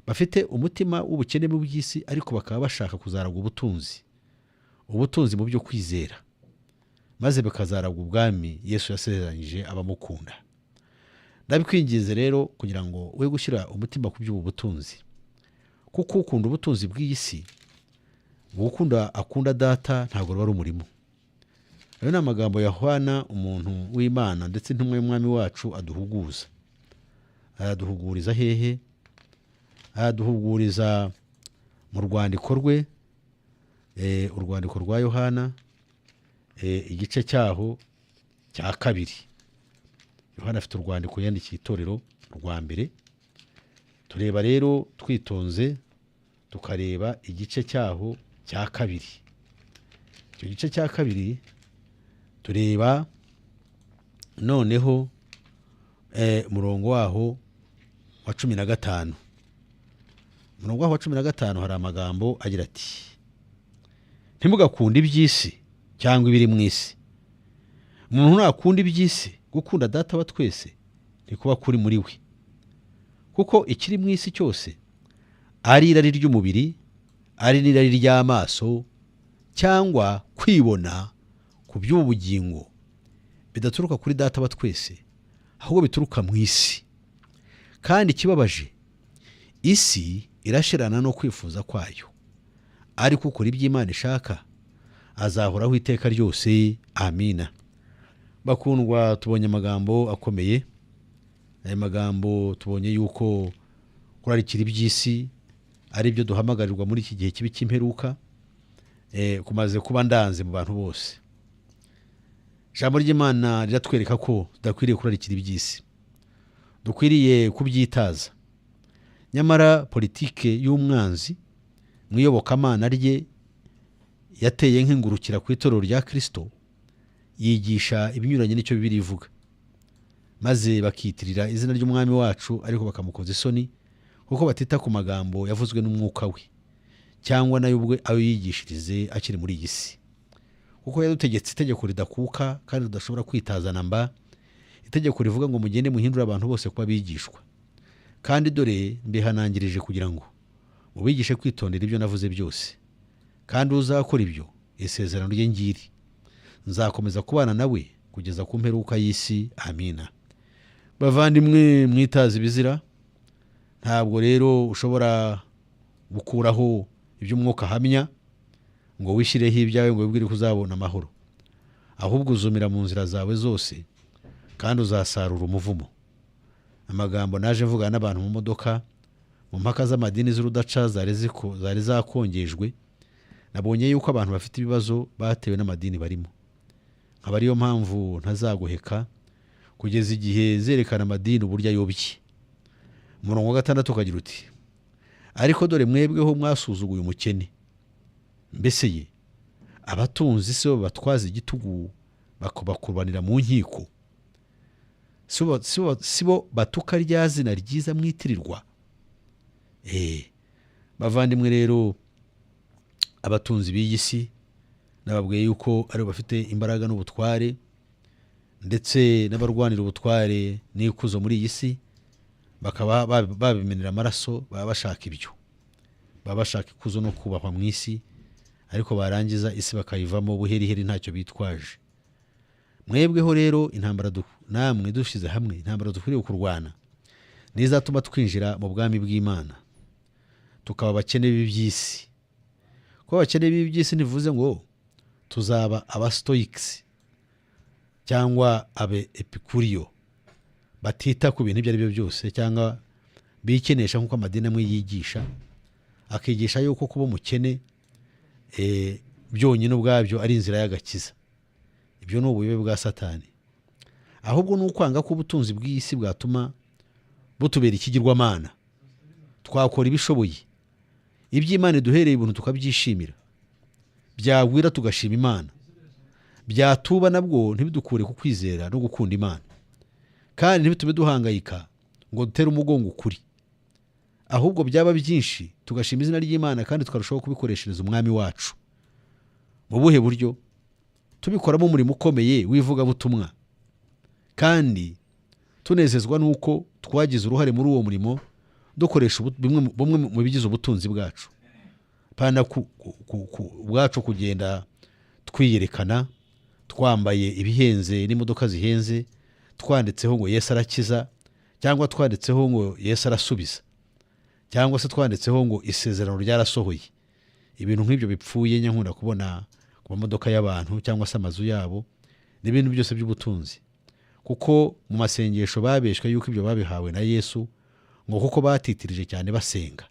A: bafite umutima w'ubukene mu by'isi ariko bakaba bashaka kuzaragwa ubutunzi mu byo kwizera, maze bakazaragwa ubwami Yesu yasezeranyije abamukunda. Ndabikwinginze rero kugira ngo we gushyira umutima ku by'ubu butunzi, kuko ukunda ubutunzi bw'iyi si, gukunda akunda data ntabwo ruba ari umurimo. Ayo ni amagambo ya Yohana umuntu w'Imana ndetse intumwa y'umwami wacu aduhuguza. Araduhuguriza hehe? Araduhuguriza mu rwandiko rwe, urwandiko rwa Yohana, igice cyaho cya 2. Yohana afite urwandiko yandikiye itorero rwa mbere. Tureba rero twitonze, tukareba igice cyaho cya 2. Icyo gice cya 2 tureba noneho murongo waho wa 15. Murongo waho wa 15 hari amagambo agira ati: ntimugakunde iby'isi cyangwa ibiri mu isi. Umuntu nakunda iby'isi, gukunda data wa twese ntikuba kuri muri we. Kuko ikiri mu isi cyose, ari irari ry'umubiri, ari n'irari ry'amaso, cyangwa kwibona ku by'ubugingo, bidaturuka kuri data wa twese, ahubwo bituruka mu isi. Kandi kibabaje, isi irashirana no kwifuza kwayo, ariko ukora iby'Imana ishaka azahoraho iteka ryose. Amina. Bakundwa, tubonye amagambo akomeye. Aya magambo tubonye yuko kurarikira iby'isi ari byo duhamagarirwa muri iki gihe kibi cy'imperuka, kumaze kuba ndanze mu bantu bose. Ijambo ry'Imana riratwereka ko tudakwiriye kurarikira iby'isi, dukwiriye kubyitaza. Nyamara politike y'umwanzi mu iyobokamana rye yateye nk'ingurukira ku itorero rya Kristo, yigisha ibinyuranye n'icyo Bibiliya ivuga, maze bakitirira izina ry'umwami wacu ariko bakamukoza isoni, kuko batita ku magambo yavuzwe n'umwuka we, cyangwa nayo ubwe ayo yigishirize akiri muri iyi si. Kuko yadutegetse itegeko ridakuka kandi tudashobora kwitazana mba, itegeko rivuga ngo mugende muhindure abantu bose kuba bigishwa. Kandi dore mbihanangirije kugira ngo mubigishe kwitondera ibyo navuze byose. Kandi uzakora ibyo, isezerano rye ngiri, nzakomeza kubana nawe kugeza ku mperuka y'isi. Amina. Bavandimwe, mwitaze ibizira. Ntabwo rero ushobora gukuraho iby'umwuka ahamya ngo wishyireho ibyawe ngo wibwire ko uzabona amahoro, ahubwo uzumira mu nzira zawe zose kandi uzasarura umuvumo. Amagambo naje mvugana n'abantu mu modoka mu mpaka z'amadini z'urudaca zari zakongejwe, nabonye yuko abantu bafite ibibazo batewe n'amadini barimo. Nkaba ariyo mpamvu ntazaguheka kugeza igihe zerekana amadini uburyo ayobye. Umurongo wa 6 ukagira uti: ariko dore mwebweho mwasuzuguye umukene. Mbese ye abatunzi se batwaza igitugu bakubanira mu nkiko? Sibo batuka rya zina ryiza mwitirirwa? Bavandimwe rero, abatunzi b'iyi si nababwiye yuko ari bafite imbaraga n'ubutware, ndetse n'abarwanira ubutware n'ikuzo muri iyi si, bakaba babimenera amaraso. Baba bashaka ibyo, baba bashaka ikuzo no kubahwa mu isi, ariko barangiza isi bakayivamo buheriheri ntacyo bitwaje. Mwebweho rero intambara namwe dushize hamwe, intambara dukwiriye kurwana nizatuma twinjira mu bwami bw'Imana, tukaba abakene b'iby'isi. Kuba abakene b'iby'isi ntivuze ngo tuzaba abastoics cyangwa abe epikuriyo, batita ku bintu ibyo ari byo byose, cyangwa bikenesha nk'uko amadini amwe yigisha, akigisha yuko kuba umukene byonyine ubwabyo ari inzira y'agakiza. Ibyo ni ubuyobe bwa Satani. Ahubwo ni ukwanga ko ubutunzi bw'isi bwatuma butubera ikigirwamana. Twakora ibishoboye, iby'Imana iduhereye ibintu tukabyishimira, byagwira tugashima Imana, byatuba nabwo ntibidukure ku kwizera no gukunda Imana, kandi ntibitume duhangayika ngo dutere umugongo ukuri. Ahubwo byaba byinshi tugashima izina ry'Imana kandi tukarushaho kubikoreshereza umwami wacu. Mu buhe buryo? Tubikoramo umurimo ukomeye w'ivugabutumwa, kandi tunezezwa nuko twagize uruhare muri uwo murimo dukoresha bumwe mu bigize ubutunzi bwacu, pana bwacu kugenda twiyerekana twambaye ibihenze n'imodoka zihenze, twanditseho ngo Yesu arakiza, cyangwa twanditseho ngo Yesu arasubiza, cyangwa se twanditseho ngo isezerano ryarasohoye. Ibintu nk'ibyo bipfuye nyankunda kubona ku mamodoka y'abantu cyangwa se amazu yabo n'ibintu byose by'ubutunzi, kuko mu masengesho babeshwe yuko ibyo babihawe na Yesu, ngo kuko batitirije cyane basenga,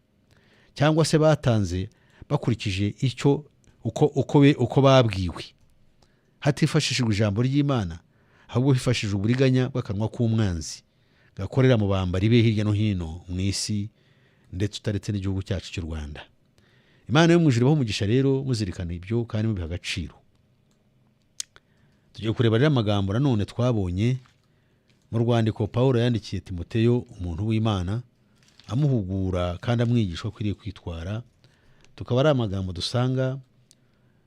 A: cyangwa se batanze bakurikije icyo uko babwiwe, hatifashishijwe ijambo ry'Imana, ahubwo hifashishije uburiganya bw'akanwa k'umwanzi gakorera mu bambari be hirya no hino mu isi, ndetse utaretse n'igihugu cyacu cy'u Rwanda. Imana yo mu ijuru ibahe umugisha rero, muzirikana ibyo kandi mubiha agaciro. Tugiye kureba rero amagambo nanone twabonye mu rwandiko Pawulo yandikiye Timoteyo, umuntu w'Imana, amuhugura kandi amwigisha ko akwiriye kwitwara. Tukaba ari amagambo dusanga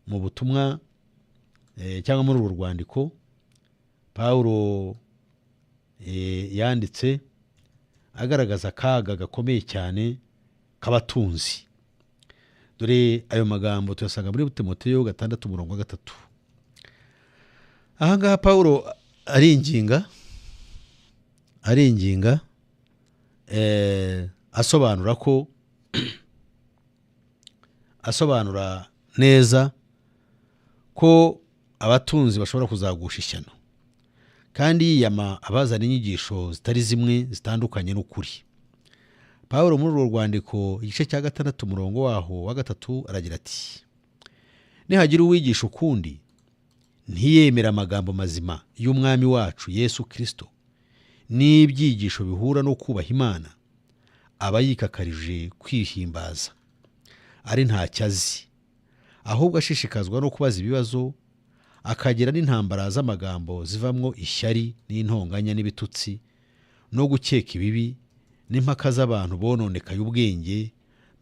A: mu butumwa cyangwa muri uru rwandiko Pawulo yanditse agaragaza akaga gakomeye cyane k'abatunzi. Dore ayo magambo tuyasanga muri Timoteyo 6:3. Aha ngaha Pawulo aringinga asobanura neza ko abatunzi bashobora kuzagusha ishyano, kandi yiyama abazana inyigisho zitari zimwe zitandukanye n'ukuri. Pawulo muri urwo rwandiko igice cya 6 umurongo waho wa 3 aragira ati: nihagira uwigisha ukundi ntiyemera amagambo mazima y'umwami wacu Yesu Kristo n'ibyigisho bihura no kubaha Imana, aba yikakarije kwihimbaza, ari ntacyo azi, ahubwo ashishikazwa no kubaza ibibazo, akagira n'intambara z'amagambo zivamwo ishyari n'intonganya n'ibitutsi no gukeka ibibi, n'impaka z'abantu bononekaye ubwenge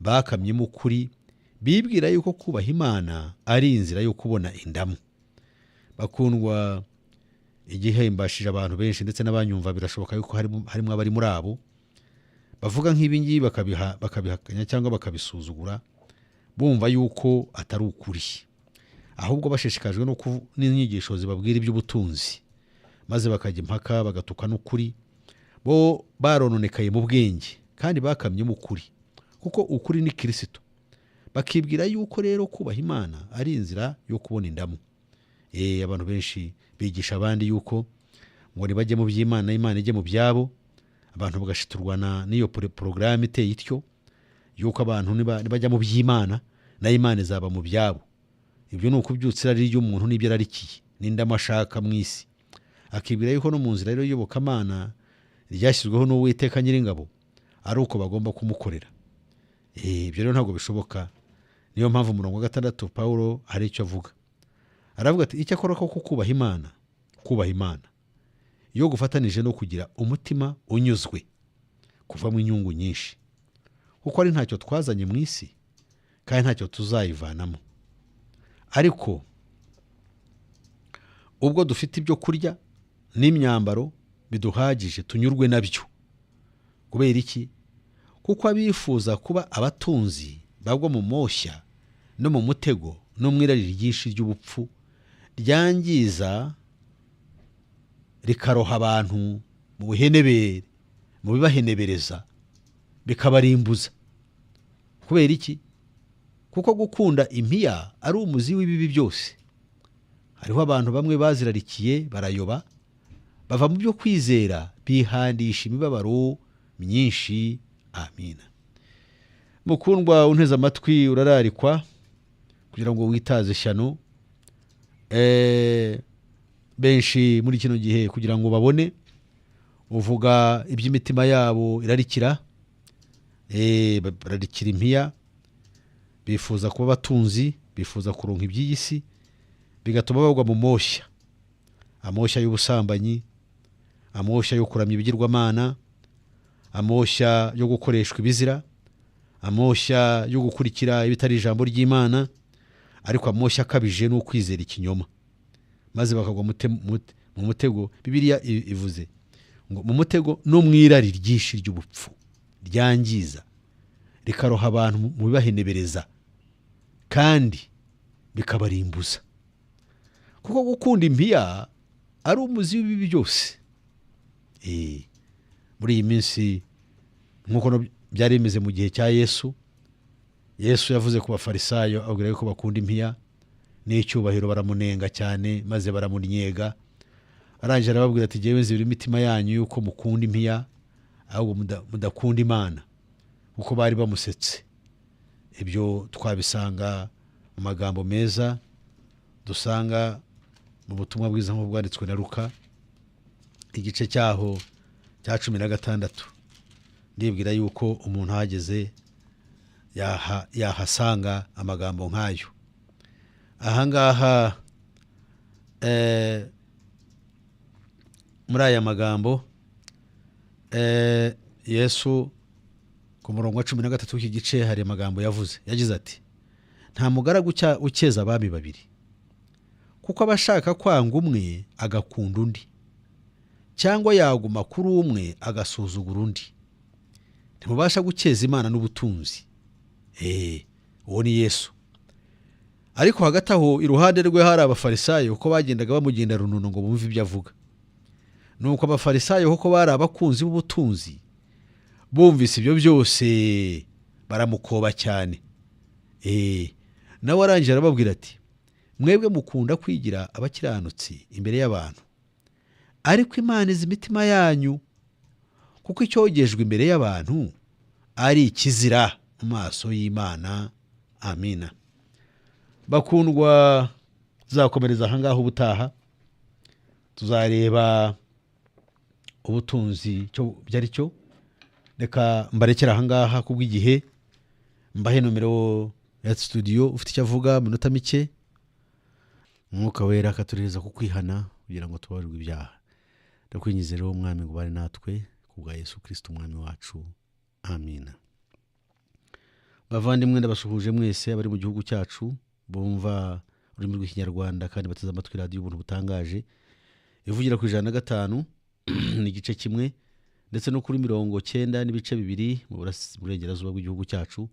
A: bakamyemo ukuri, bibwira yuko kubaha Imana ari inzira yo kubona indamu. Bakundwa, igihe mbashije abantu benshi ndetse n'abanyumva birashoboka yuko harimo abari muri abo bavuga nk'ibi ngibi bakabihakanya cyangwa bakabisuzugura, bumva yuko atari ukuri, ahubwo bashishikajwe n'inyigisho zibabwira iby'ubutunzi, maze bakajya impaka bagatuka n'ukuri. Bo barononekaye mu bwenge kandi bakamyemo ukuri, kuko ukuri ni Kristo. Bakibwira yuko rero kubaha Imana ari inzira yo kubona indamu. Abantu benshi bigisha abandi yuko ngo nibajye mu by'Imana, Imana ijye mu byabo. Abantu bagashiturwa n'iyo porogaramu iteye ityo, yuko abantu nibajya mu by'Imana na Imana izaba mu byabo. Ibyo ni ukubyutsira ari ry'umuntu n'ibyo ararikiye n'indamu ashaka mu isi. Akibwira yuko no mu nzira rero y'Iyobokamana ryashyizweho n'Uwiteka Nyiringabo ari uko bagomba kumukorera. Ibyo rero ntabwo bishoboka. Niyo mpamvu umurongo wa 6 Pawulo hari icyo avuga. Aravuga ati: icyakora ko kubaha Imana iyo gufatanije no kugira umutima unyuzwe kuvamo inyungu nyinshi, kuko ari ntacyo twazanye mu isi kandi ntacyo tuzayivanamo. Ariko ubwo dufite ibyo kurya n'imyambaro biduhagije tunyurwe nabyo. Kubera iki? Kuko abifuza kuba abatunzi bagwa mu moshya no mu mutego no mu irari ryinshi ry'ubupfu ryangiza rikaroha abantu mu buhenebere, mu bibahenebereza, bikabarimbuza. Kubera iki? Kuko gukunda impiya ari umuzi w'ibibi byose. Hariho abantu bamwe bazirarikiye barayoba, bava mu byo kwizera, bihandisha imibabaro myinshi. Amina. Mukundwa unteze amatwi, urararikwa kugira ngo witaze ishyano benshi muri kino gihe kugira ngo babone uvuga iby'imitima yabo irarikira. Bararikira impiya, bifuza kuba abatunzi, bifuza kuronka iby'iyi si, bigatuma bagwa mu moshya, amoshya y'ubusambanyi, amoshya yo kuramya ibigirwamana, amoshya yo gukoreshwa ibizira, amoshya yo gukurikira ibitari ijambo ry'Imana, ariko amoshya akabije no kwizera ikinyoma, maze bakagwa mu mutego. Bibiliya ivuze ngo mu mutego no mwirari ryinshi ry'ubupfu. ryangiza rikaroha abantu mu bibahenebereza kandi bikabarimbuza. Kuko gukunda impiya ari umuzi w'ibibi byose. Muri iyi minsi nk'uko byari bimeze mu gihe cya Yesu yavuze ku bafarisayo ababwira ko bakunda impiya n'icyubahiro, baramunenga cyane maze baramunyega. Arangije arababwira ati jyewe nzi imitima yanyu yuko mukunda impiya ahubwo mudakunda Imana, kuko bari bamusetse. Ibyo twabisanga mu magambo meza dusanga mu butumwa bwiza nk'ubwo bwanditswe na Luka igice cyaho cya 16. Ndibwira yuko umuntu hageze yahasanga amagambo nk'ayo. Ahangaha muri aya magambo Yesu ku murongo wa 13 w'iki gice hari amagambo yagize ati nta mugaragu ukeza abami babiri, kuko abashaka kwanga umwe agakunda undi, cyangwa yaguma kuri umwe agasuzugura undi. Ntimubasha gukeza Imana n'ubutunzi. Uwo ni Yesu. Ariko hagati aho iruhande rwe hari abafarisayo uko bagendaga bamugenda rununo ngo bumve ibyo avuga. Nuko abafarisayo uko bari abakunzi b'ubutunzi bumvise ibyo byose baramukoba cyane. Nawe arangije arababwira ati mwebwe mukunda kwigira abakiranutsi imbere y'abantu, ariko Imana izi imitima yanyu, kuko icyogejwe imbere y'abantu ari ikizira mu maso y'Imana. Amina. Bakundwa, tuzakomereza ahangaha ubutaha tuzareba ubutunzi cyo byari cyo. Reka mbarekera ahangaha kubw'igihe, mbahe nomero ya studio ufite icyo avuga minota mike. Mwuka wera akatureza kukwihana kugira ngo tubarirwe ibyaha. Ndakwingize rero umwami ngo bari natwe kubwa Yesu Kristo umwami wacu. Amina. Bavandimwe ndabasuhuje mwese abari mu gihugu cyacu bumva ururimi rw'ikinyarwanda kandi bateze amatwi radio ubuntu butangaje ivugira ku 105 n'igice kimwe ndetse no kuri 90 n'ibice 2 mu burengerazuba bw'igihugu cyacu,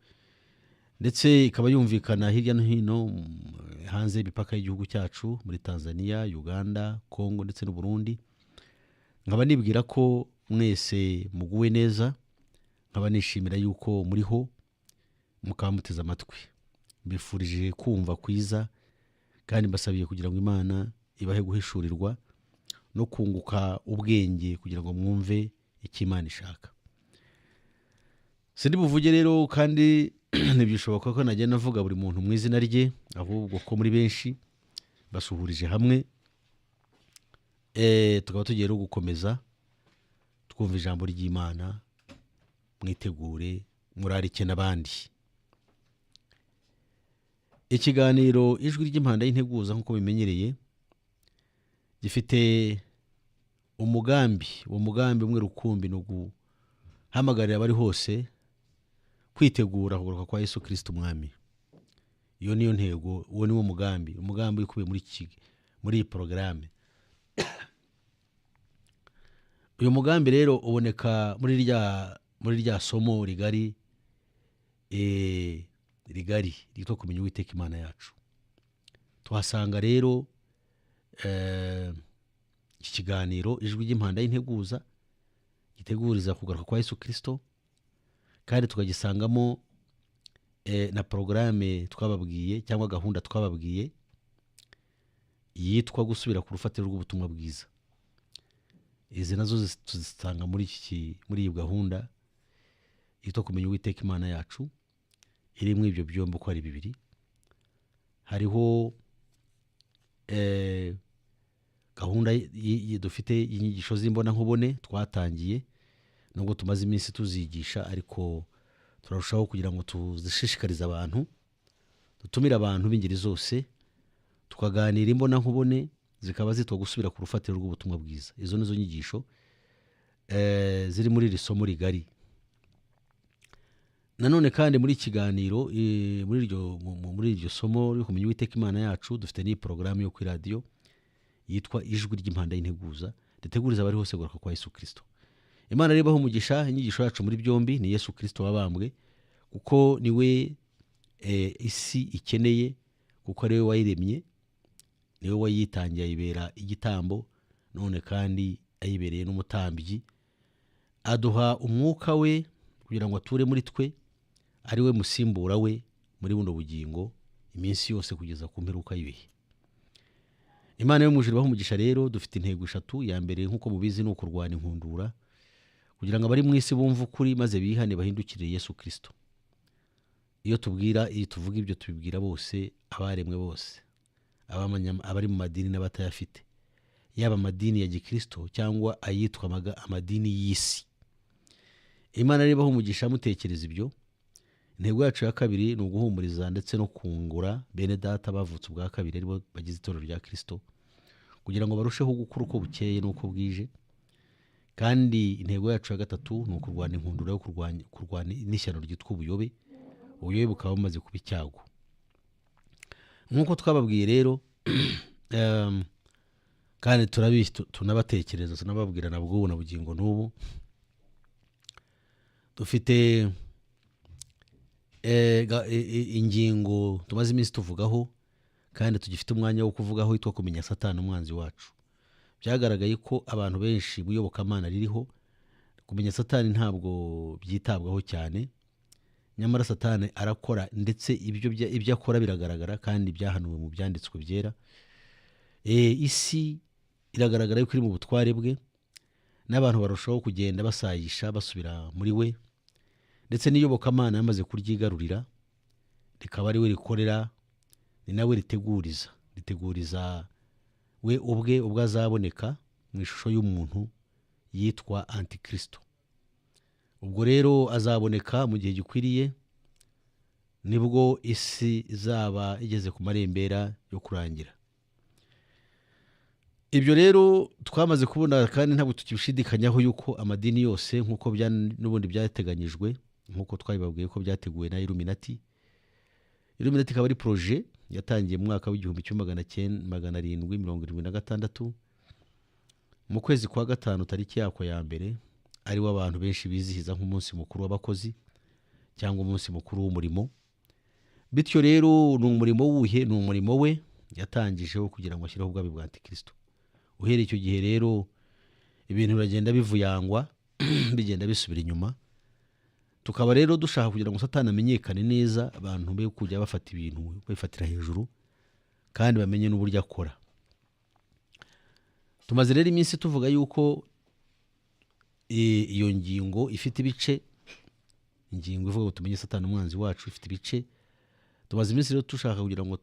A: ndetse ikaba yumvikana hirya no hino hanze y'imipaka y'igihugu cyacu muri Tanzania, Uganda, Kongo ndetse n'u Burundi. Nkaba nibwira ko mwese muguwe neza, nkaba nishimira yuko muriho mukamuteza amatwi. Mbifurije kumva kwiza kandi mbasabiye kugira ngo Imana ibahe guhishurirwa no kunguka ubwenge kugira ngo mwumve icyo Imana ishaka. Sindi buvuge rero kandi ntibyishoboka ko najya navuga buri muntu mu izina rye, ahubwo ko muri benshi basuhurije hamwe. Tukaba tugiye gukomeza twumva ijambo ry'Imana, mwitegure murarike n'abandi. Ikiganiro ijwi ry'impanda y'integuza nk'uko bimenyereye gifite umugambi umwe rukumbi no guhamagarira abari hose kwitegura kugaruka kwa Yesu Kristo umwami. Iyo niyo ntego, uwo niwo umugambi ukubiye muri iyi porogaramu. Uyu mugambi rero uboneka muri rya somo rigari rito kumenya Uwiteka Imana yacu. Tuhasanga rero iki kiganiro ijwi ry'impanda y'integuza giteguriza kugaruka kwa Yesu Kristo, kandi tukagisangamo na porogaramu twababwiye cyangwa gahunda twababwiye yitwa gusubira ku rufatiro rw'ubutumwa bwiza. Izi nazo tuzisanga muri iyi gahunda yitwa kumenya Uwiteka Imana yacu, irimo ibyo byombo ko ari bibiri. Hariho gahunda dufite y'inyigisho z'imbona nkubone twatangiye, nubwo tumaze iminsi tuzigisha, ariko turarushaho kugira ngo tuzishishikarize abantu, dutumira abantu b'ingeri zose tukaganira imbona nkubone, zikaba zitwa gusubira ku rufatiro rw'ubutumwa bwiza. Izo nizo nyigisho ziri muri iri somo rigari. Nanone kandi muri ikiganiro muri iryo somo ryo kumenya Uwiteka Imana yacu dufite ni porogaramu yo kuri radio yitwa ijwi ry'impanda y'integuza riteguriza abari hose kugaruka kwa Yesu Kristo. Imana rero ibahe umugisha. Inyigisho yacu muri byombi ni Yesu Kristo wabambwe, kuko niwe isi ikeneye, kuko ariwe wayiremye, niwe wayitangiye ayibera igitambo, none kandi ayibereye n'umutambyi. Aduha umwuka we kugira ngo ature muri twe, ari we musimbura we muri buno bugingo iminsi yose kugeza ku mperuka y'ibihe. Imana yo mu ijuru ibahe umugisha. Rero dufite intego eshatu. Ya mbere nk'uko mubizi ni ukurwana inkundura, kugira ngo abari mu isi bumve ukuri maze bihane bahindukirire Yesu Kristo. Iyo tuvuga ibyo tubibwira bose, abaremwe bose, abari mu madini n'abatayafite, yaba amadini ya gikristo cyangwa ayitwa amadini y'isi. Imana rero ibahe umugisha mutekereza ibyo. Intego yacu ya kabiri ni uguhumuriza ndetse no kungura bene data bavutse ubwa kabiri aribo bagize itorero rya Kristo, kugira ngo barusheho gukura uko bukeye n'uko bwije. Kandi intego yacu ya gatatu ni ukurwana inkundura yo kurwana n'ishyano ryitwa ubuyobe. Ubuyobe bukaba bumaze kuba icyago. Nk'uko twababwiye rero kandi tunabatekereza, tunababwira na bw'ubu na bugingo n'ubu, dufite ingingo tumaze iminsi tuvugaho kandi tugifite umwanya wo kuvugaho yitwa kumenya Satani umwanzi wacu. Byagaragaye ko abantu benshi mu iyobokamana ririho, kumenya Satani ntabwo byitabwaho cyane. Nyamara Satani arakora, ndetse ibyo akora biragaragara kandi byahanuwe mu byanditswe byera. Isi iragaragara yuko iri mu butware bwe, n'abantu barushaho kugenda basayisha basubira muri we, ndetse n'iyobokamana yamaze kuryigarurira, rikaba ari we rikorera, ni nawe riteguriza we ubwe azaboneka mu ishusho y'umuntu yitwa Antikristo. Ubwo rero azaboneka mu gihe gikwiriye, nibwo isi izaba igeze ku marembera yo kurangira. Ibyo rero twamaze kubona, kandi ntabwo tukibishidikanyaho yuko amadini yose nk'uko n'ubundi byateganyijwe, nk'uko twabibabwiye ko byateguwe na Illuminati. Illuminati ikaba ari projet yatangiye mu mwaka w'1776 mu kwezi kwa gatanu tariki yako ya mbere, ariwo abantu benshi bizihiza nk'umunsi mukuru w'abakozi cyangwa umunsi mukuru w'umurimo. Bityo rero ni umurimo we yatangijeho kugira ngo ashyireho ubwami bwa Antikristo. Uhereye icyo gihe rero ibintu biragenda bivuyangwa bigenda bisubira inyuma. Tukaba rero dushaka kugira ngo Satani amenyekane neza, abantu be kujya bafata ibintu bifatira hejuru kandi bamenye n'uburyo akora. Tumaze rero iminsi tuvuga yuko iyo ngingo ifite ibice, ingingo ivuga ngo tumenye Satani umwanzi wacu ifite ibice. Tumaze iminsi rero dushaka kugira ngo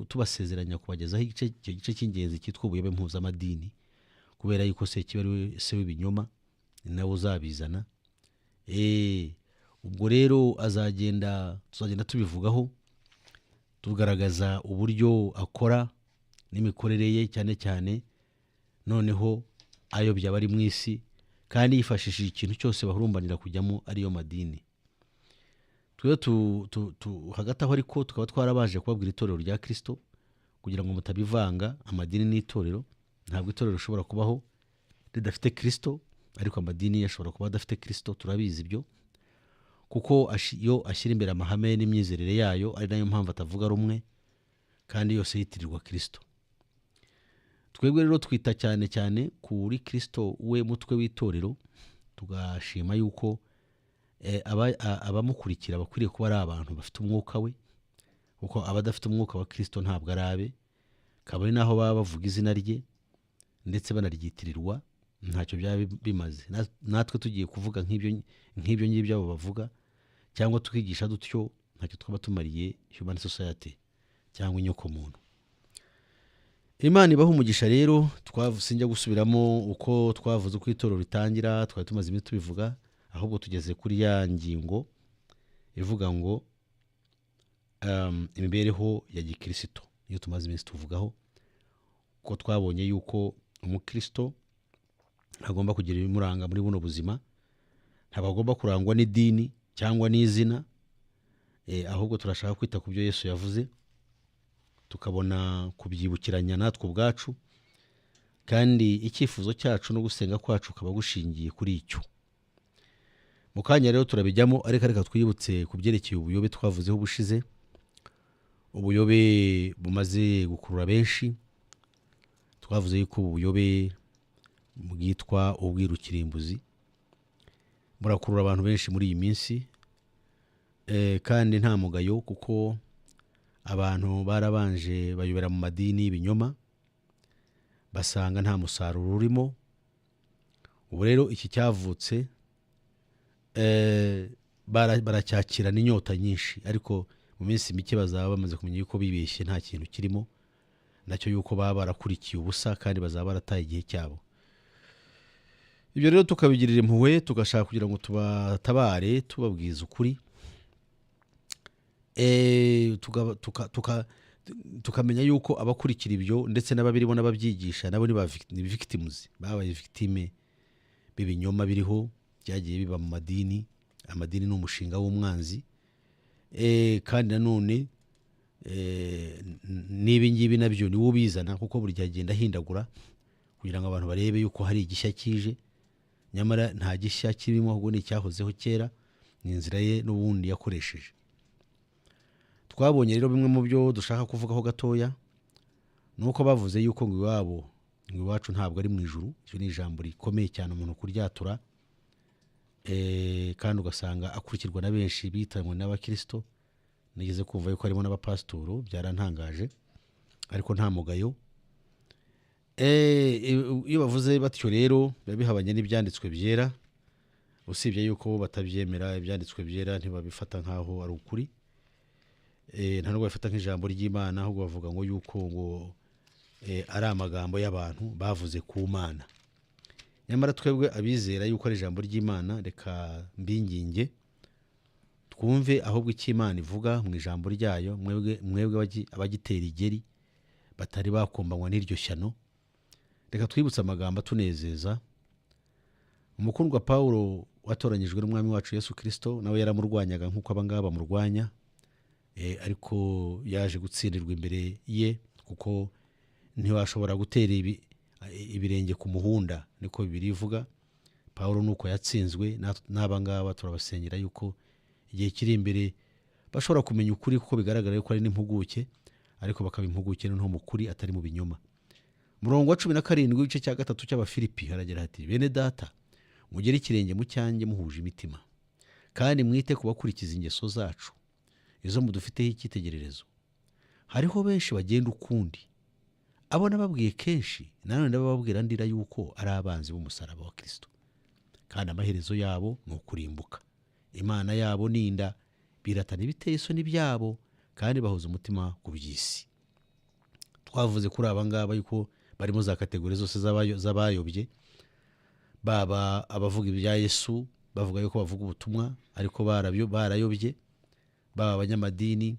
A: tubasezeranya kubagezaho igice cy'ingenzi cyitwa ubuyobe mpuzamadini, kubera yuko Sekibi ari we se w'ibinyoma, ni nawe uzabizana. Ubwo rero tuzagenda tubivugaho, tugaragaza uburyo akora n'imikorere ye, cyane cyane noneho ayobya abari mu isi, kandi yifashishije ikintu cyose bahurumbanira kujyamo ariyo madini. Hagati aho ariko tukaba twarabaje kubabwira itorero rya Kristo, kugira ngo mutabivanga amadini n'itorero. Ntabwo itorero rishobora kubaho ridafite Kristo, ariko amadini yashobora kuba adafite Kristo. Turabizi ibyo, kuko yo ashyira imbere amahame n'imyizerere yayo, ari nayo mpamvu atavuga rumwe, kandi yose yitirirwa Kristo. Twebwe rero twita cyane cyane kuri Kristo we mutwe w'itorero, tugashima yuko abamukurikira bakwiriye kuba ari abantu bafite umwuka we, kuko abadafite umwuka wa Kristo ntabwo ari abe. Kabone naho baba bavuga izina rye ndetse banaryitirirwa, ntacyo byaba bimaze. Natwe tugiye kuvuga nk'ibyo ngibyo abo bavuga, cyangwa tukigisha dutyo, ntacyo twaba tumariye human society cyangwa inyoko muntu. Imana ibahe umugisha. Rero sinjya gusubiramo uko twavuze uko itorero ritangira, twari tumaze iminsi tubivuga, ahubwo tugeze kuri ya ngingo ivuga ngo imibereho ya gikristo. Iyo tumaze iminsi tuvugaho ko twabonye yuko umukristo agomba kugira ibimuranga muri buno buzima, ntabwo agomba kurangwa n'idini cyangwa n'izina, ahubwo turashaka kwita ku byo Yesu yavuze, tukabona kubyibukiranya natwe ubwacu, kandi icyifuzo cyacu no gusenga kwacu kaba gushingiye kuri icyo. mu kanya rero turabijyamo, ariko reka twibutse ku byerekeye ubuyobe twavuzeho ubushize. Ubuyobe bumaze gukurura benshi. Twavuze yuko ubuyobe bwitwa ubwirukirimbuzi burakurura abantu benshi muri iyi minsi, kandi nta mugayo, kuko abantu barabanje bayobera mu madini y'ibinyoma, basanga nta musaruro urimo. Ubu rero iki cyavutse, baracyakira n'inyota nyinshi, ariko mu minsi mike bazaba bamaze kumenya yuko bibeshye, nta kintu kirimo, nacyo yuko baba barakurikiye ubusa kandi bazaba barataye igihe cyabo. Ibyo rero tukabigirira impuhwe, tugashaka kugira ngo tubatabare, tubabwiza ukuri, tukamenya yuko abakurikira ibyo ndetse n'ababirimo n'ababyigisha nabo ni victims, babaye victime b'ibinyoma biriho byagiye biba mu madini. Amadini ni umushinga w'umwanzi, kandi nanone n'ibi ngibi nabyo ni wo bizana, kuko buri gihe agenda ahindagura kugira ngo abantu barebe yuko hari igishya kije, nyamara nta gishya kirimo, ahubwo ni icyahozeho kera, ni inzira ye n'ubundi yakoresheje. Twabonye rero bimwe mu byo dushaka kuvugaho gatoya, nuko bavuze yuko ngo iwacu ntabwo ari mu ijuru. Icyo ni ijambo rikomeye cyane umuntu kuryatura, kandi ugasanga akurikirwa na benshi bitanywe n'abakristo. Nigeze kumva yuko harimo n'abapasitoro, byarantangaje, ariko nta mugayo. Iyo bavuze batyo rero biba bihabanye n'ibyanditswe byera, usibye yuko bo batabyemera. Ibyanditswe byera ntibabifata nk'aho ari ukuri, nta nubwo bafata nk'ijambo ry'Imana, ahubwo bavuga ngo yuko ari amagambo y'abantu bavuze ku Mana. Nyamara twebwe abizera yuko ari ijambo ry'Imana, reka mbinginge twumve ahubwo icyo Imana ivuga mu ijambo ryayo, mwebwe abagitera igeri batari bakombanywa n'iryo shyano. Reka twibutse amagambo atunezeza. Umukundwa Pawulo watoranyijwe n'umwami wacu Yesu Kristo, nawe yaramurwanyaga nk'uko abangaba bamurwanya, ariko yaje gutsindirwa imbere ye, kuko ntiwashobora gutera ibirenge ku muhunda, niko Bibiliya ivuga. Pawulo nuko yatsinzwe. N'abangaba turabasengera yuko igihe kiri imbere bashobora kumenya ukuri, kuko bigaragara yuko ari n'impuguke, ariko bakaba impuguke no mu kuri atari mu binyoma. Murongo wa 17 w'igice cya 3 cy'Abafilipi haragira hati: bene data, mugere ikirenge mu cyanjye muhuje imitima, kandi mwite ku bakurikiza ingeso zacu, izo mudufiteho icyitegererezo. Hariho benshi bagenda ukundi, abo nababwiye kenshi, nanone ndababwira ndira yuko ari abanzi b'umusaraba wa Kristo, kandi amaherezo yabo ni ukurimbuka. Imana yabo ninda, biratana ibiteye isoni byabo, kandi bahuza umutima ku by'isi. Twavuze kuri abangaba yuko barimo za kategori zose z'abayobye, baba abavuga ibya Yesu bavuga yuko bavuga ubutumwa ariko barayobye, baba abanyamadini,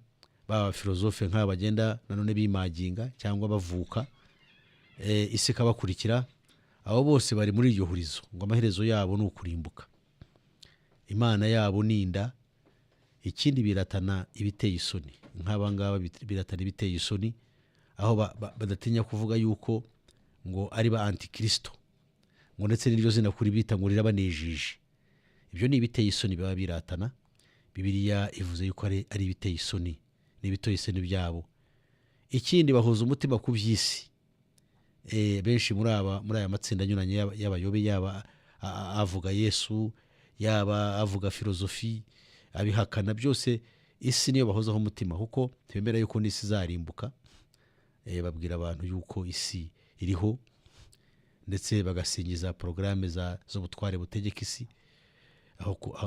A: baba filozofe nk'aba bagenda nanone bimaginga cyangwa bavuka, isi kabakurikira. Abo bose bari muri iryo hurizo, ngo amaherezo yabo ni ukurimbuka. Imana yabo ninda, ikindi biratana ibiteye isoni. Nk'abangaba biratana ibiteye isoni, aho badatinya kuvuga yuko ngo ari ba antikristo, ngo ndetse n'iryo zina kuri bita ngo rirabanejeje. Ibyo ni ibiteye isoni baba biratana. Bibiliya ivuze yuko ari ibiteye isoni, n'ibiteye isoni byabo. Ikindi bahuza umutima ku by'isi. Benshi muri aya matsinda anyuranye y'abayobe, yaba avuga Yesu, yaba avuga filozofi, abihakana, byose isi niyo bahozaho umutima, kuko twemera yuko n'isi izarimbuka. Babwira abantu yuko isi iriho, ndetse bagasingiza porogaramu z'ubutware butegeka isi,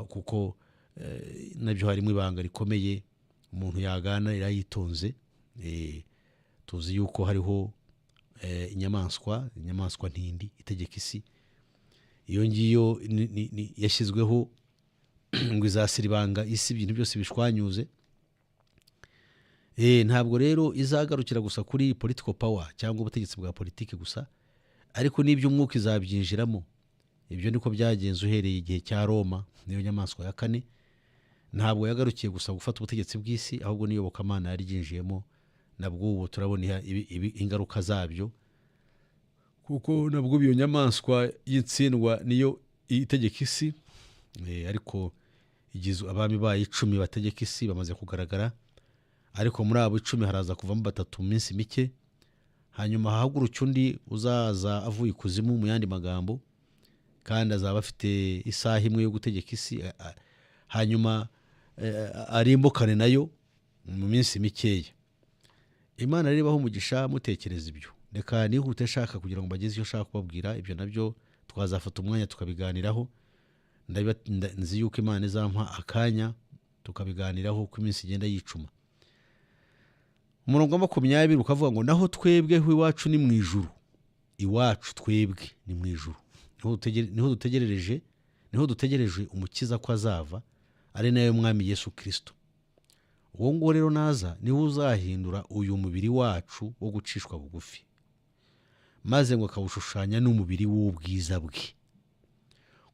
A: kuko nabyo harimo ibanga rikomeye umuntu yagana irayitonze. Tuzi yuko hariho inyamaswa ntindi itegeka isi. Iyo ngiyo yashyizweho ngo izasiribanga isi, ibintu byose bishwanyuze. Ntabwo rero izagarukira gusa kuri political power cyangwa ubutegetsi bwa politiki gusa, ariko n'iby'umwuka izabyinjiramo. Ibyo niko byagenze uhereye igihe cya Roma, niyo nyamaswa ya kane. Ntabwo yagarukiye gusa gufata ubutegetsi bw'isi, ahubwo n'iyobokamana yaryinjiyemo. Nabwo ubu turabona ingaruka zabyo, kuko nabwo iyo nyamaswa y'itsindwa niyo itegeka isi. ariko igizwe abami bayo 10 bategeka isi bamaze kugaragara, ariko muri abo 10 haraza kuvamo 3 mu minsi mike, hanyuma hahaguruka undi uzaza avuye ikuzimu mu yandi magambo, kandi azaba afite isaha imwe yo gutegeka isi, hanyuma arimbukane nayo mu minsi mikeya. Imana rero ibaho umugisha mutekereza ibyo. Reka nihute shaka kugira ngo bageze iyo shaka kubabwira, ibyo nabyo twazafata umwanya tukabiganiraho. Nzi yuko Imana izampa akanya tukabiganiraho uko iminsi igenda yicuma. Umurongo wa 20 ukavuga ngo naho twebweho iwacu ni mu ijuru. Iwacu twebwe ni mu ijuru. Niho dutegereje umukiza ko azava, ari nayo mwami Yesu Kristo. Uwo ngo rero naza niwe uzahindura uyu mubiri wacu wo gucishwa bugufi, maze ngo akawushushanya n'umubiri w'ubwiza bwe,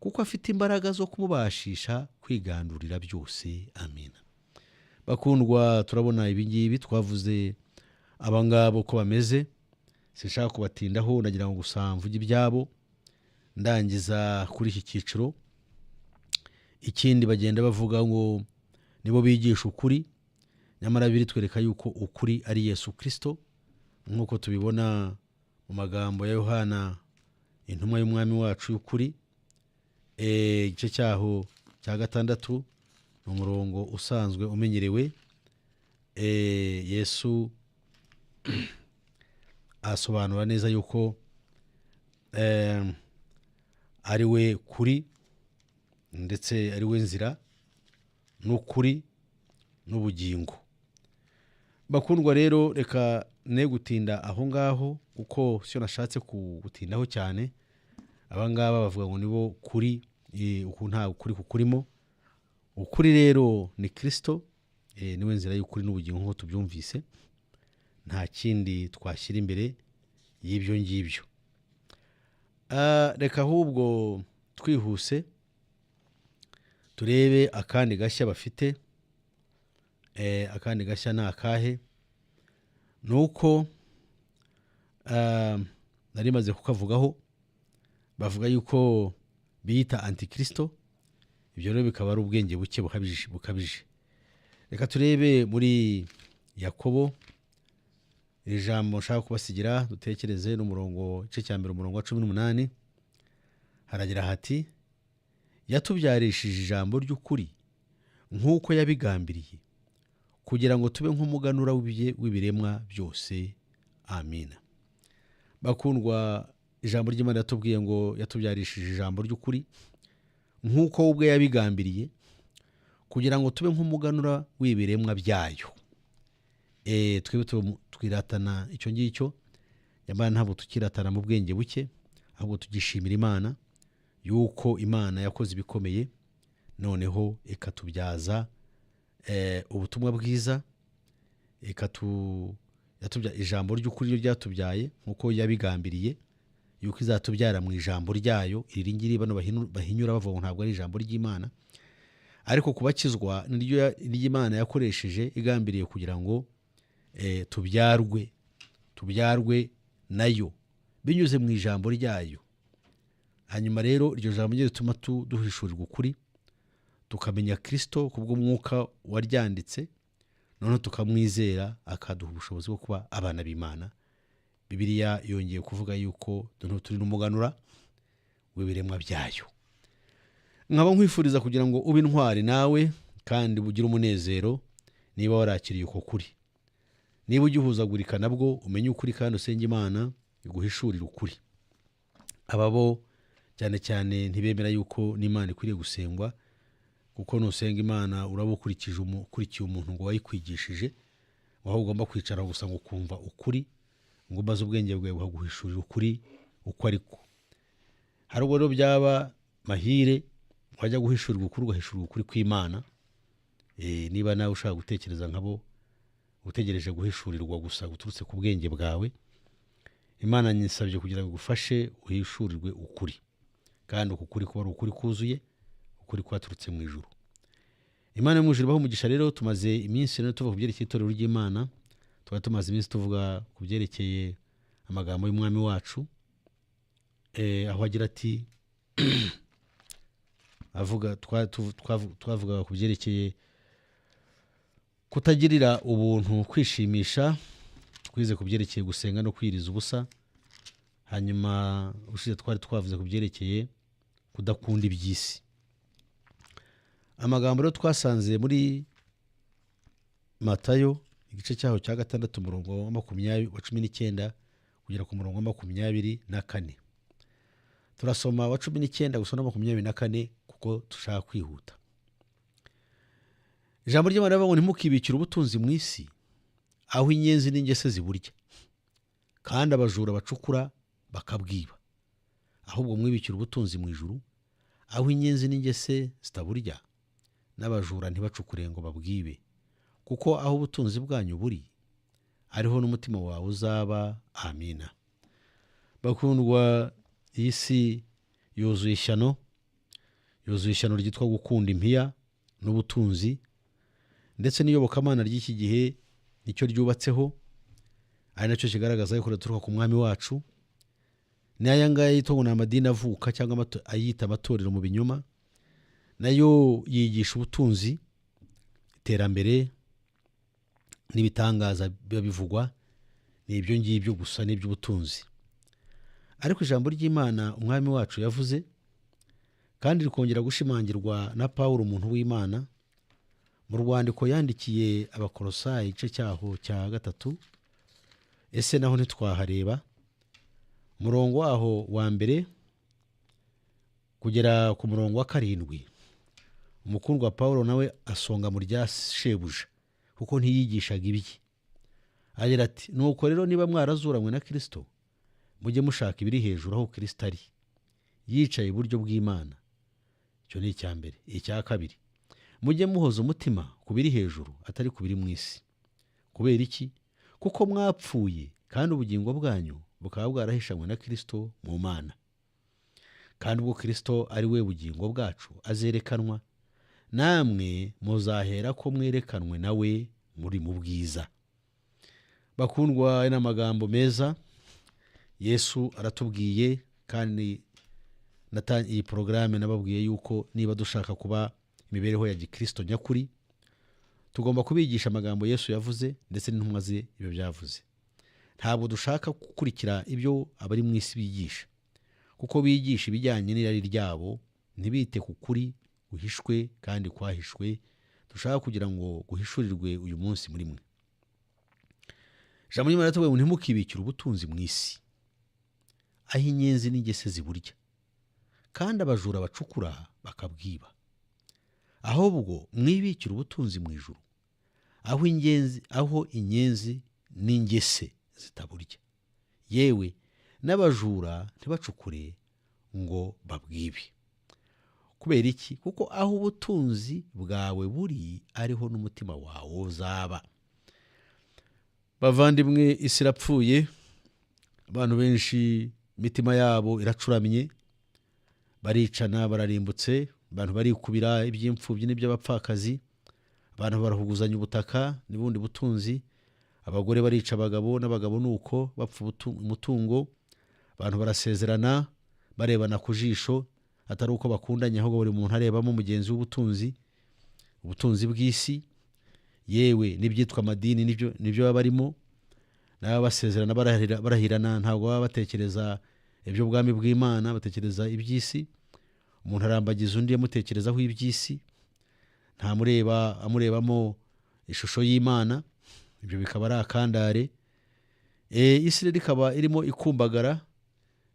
A: kuko afite imbaraga zo kumubashisha kwigandurira byose. Amina. Bakundwa, turabona ibingibi twavuze abangabo ko bameze, sinshaka kubatindaho, nagira ngo gusa mvuge ibyabo ndangiza kuri iki cyiciro. Ikindi bagenda bavuga ngo nibo bigisha ukuri, nyamara biri twereka yuko ukuri ari Yesu Kristo, nk'uko tubibona mu magambo ya Yohana intumwa y'umwami wacu y'ukuri, igice cyaho cya 6 mu murongo usanzwe umenyerewe. Yesu asobanura neza yuko ari we kuri, ndetse ari we nzira n'ukuri n'ubugingo. Bakundwa rero, reka ne gutinda aho ngaho kuko sio nashatse kugutindaho cyane. Abangaba bavuga ngo nibo kuri, nta ukuri kukurimo. Ukuri rero ni Kristo, niwe nzira y'ukuri n'ubugingo nk'uko tubyumvise. Nta kindi twashyira imbere y'ibyo ngibyo. Reka ahubwo twihuse turebe akandi gashya bafite. Akandi gashya ni akahe? Nuko nari maze kukavugaho, bavuga yuko biyita antikristo. Ibyo rero bikaba ari ubwenge buke bukabije. Reka turebe muri Yakobo, iri jambo nshaka kubasigira dutekereze n'umurongo igice cya mbere umurongo wa 18. Haragira hati, yatubyarishije ijambo ry'ukuri nk'uko yabigambiriye, kugira ngo tube nk'umuganura w'ibiremwa byose. Amina. Bakundwa, ijambo ry'Imana yatubwiye ngo yatubyarishije ijambo ry'ukuri nk'uko ubwe yabigambiriye, kugira ngo tube nk'umuganura w'ibiremwa byayo. Twebwe twiratana icyo ngicyo, nyamara ntabwo tukiratana mu bwenge buke, ahubwo tugishimira Imana yuko Imana yakoze ibikomeye, noneho ikatubyaza ubutumwa bwiza, ijambo ry'ukuri ryatubyaye nk'uko yabigambiriye yuko izatubyara mu ijambo ryayo. Iri ngiri bano bahinyura bavuga ntabwo ari ijambo ry'Imana, ariko kubakizwa niryo ry'Imana yakoresheje igambiriye kugira ngo tubyarwe nayo binyuze mu ijambo ryayo. Hanyuma rero iryo jambo ryo rituma duhishurirwa ukuri, tukamenya Kristo kubw'umwuka waryanditse, noneho tukamwizera akaduha ubushobozi bwo kuba abana b'Imana. Bibiliya yongeye kuvuga yuko turi n'umuganura w'ibiremwa byayo. Nkaba nkwifuriza kugira ngo ube intwari nawe, kandi bugire umunezero niba warakiriye uko kuri. Niba ugihuzagurika nabwo, umenye ukuri kandi usenge Imana iguhishurira ukuri. Ababo cyane cyane ntibemera yuko n'Imana ikwiriye gusengwa, kuko nusenga Imana uraba ukurikiye umuntu ngo wayikwigishije, waho ugomba kwicara gusa ngo kumva ukuri, ngo maze ubwenge bwawe buhaguhishurira ukuri uko ariko. Hari ubwo rero byaba mahire wajya guhishurirwa ukuri, ugahishurira ukuri kw'Imana. Niba nawe ushaka gutekereza nkabo, utegereje guhishurirwa gusa guturutse ku bwenge bwawe, Imana nyisabye kugira ngo igufashe uhishurirwe ukuri, kandi uku kuri kuba ari ukuri kuzuye, ukuri kwaturutse mu ijuru. Imana mu ijuru ibahe umugisha. Rero tumaze iminsi rero tuvuga ku byerekeye itorero ry'Imana, tukaba tumaze iminsi tuvuga ku byerekeye amagambo y'umwami wacu, aho agira ati twavugaga ku byerekeye kutagirira ubuntu kwishimisha, twize ku byerekeye gusenga no kwiriza ubusa. Hanyuma ushize twari twavuze ku byerekeye kudakunda iby'isi. Amagambo rero twasanze muri Matayo igice cyaho cya 6 umurongo wa 19 kugera ku murongo wa 24. Turasoma wa 19 gusa na 24 kuko tushaka kwihuta. Ijambo ry'Imana rivuga ngo ntimukibikire ubutunzi mu isi, aho inyenzi n'ingese ziburya, kandi abajura bacukura bakabwiba. Ahubwo mwibikire ubutunzi mu ijuru, aho inyenzi n'ingese zitaburya, n'abajura ntibacukure ngo babwibe. Kuko aho ubutunzi bwanyu buri, ariho n'umutima wawe uzaba. Amina. Bakundwa, iyi si yuzuye ishyano ryitwa gukunda impiya n'ubutunzi, ndetse n'iyobokamana ry'iki gihe nicyo ryubatseho, ari nacyo kigaragaza yuko rituruka ku mwami wacu. Ni aya ngaya yitwa ngo ni amadini avuka cyangwa ayita amatorero mu binyoma, nayo yigisha ubutunzi, iterambere n'ibitangaza biba bivugwa, ni ibyo ngibyo gusa n'iby'ubutunzi. Ariko ijambo ry'Imana umwami wacu yavuze, kandi rikongera gushimangirwa na Pawulo umuntu w'Imana mu rwandiko yandikiye Abakolosayi igice cyaho cya 3. Ese naho ntitwahareba umurongo waho wa mbere kugera ku murongo wa 7. Umukundwa Pawulo nawe asonga mu rya shebuja kuko ntiyigishaga ibye. Agira ati, nuko rero niba mwarazuranywe na Kristo, mujye mushaka ibiri hejuru aho Kristo ari, yicaye iburyo bw'Imana. Icyo ni icya mbere. Icya kabiri, mujye muhoza umutima ku biri hejuru atari ku biri mu isi. Kubera iki? Kuko mwapfuye, kandi ubugingo bwanyu bukaba bwarahishanywe na Kristo mu Mana. Kandi ubwo Kristo ari we bugingo bwacu azerekanwa, namwe muzahera ko mwerekanwe nawe muri mu bwiza. Bakundwa, n'amagambo meza Yesu aratubwiye, kandi iyi porogaramu nababwiye yuko niba dushaka kuba imibereho ya Gikristo nyakuri, tugomba kubigisha amagambo Yesu yavuze ndetse n'intumwa ze ibyo byavuze. Ntabwo dushaka gukurikira ibyo abari mu isi bigisha, kuko bigisha ibijyanye n'irari ryabo, ntibite ku kuri guhishwe kandi kwahishwe dushaka kugira ngo guhishurirwe uyu munsi muri mwe. Ijambo ry'Imana riravuga ngo ntimukibikire ubutunzi mu isi, aho inyenzi n'ingese ziburya, kandi abajura bacukura bakabwiba. Ahubwo mwibikire ubutunzi mu ijuru, aho inyenzi n'ingese zitaburya, yewe n'abajura ntibacukure ngo babwibe. Kubera iki? Kuko aho ubutunzi bwawe buri, ariho n'umutima wawe uzaba. Bavandimwe, isi irapfuye, abantu benshi imitima yabo iracuramye, baricana, bararimbutse, abantu barikubira iby'imfubyi n'iby'abapfakazi, abantu barahuguzanya ubutaka n'ubundi butunzi, abagore barica abagabo n'abagabo nuko bapfa umutungo, abantu barasezerana barebana ku jisho, atari uko bakundanye, ahubwo buri muntu arebamo mugenzi w'ubutunzi, ubutunzi bw'isi. Yewe n'ibyitwa amadini nibyo baba barimo, nabo basezerana barahirana, ntabwo baba batekereza ibyo bwami bw'Imana, batekereza iby'isi. Umuntu arambagiza undi yamutekerezaho iby'isi, ntamureba amurebamo ishusho y'Imana. Ibyo bikaba ari akandare. Isi rero ikaba irimo ikumbagara,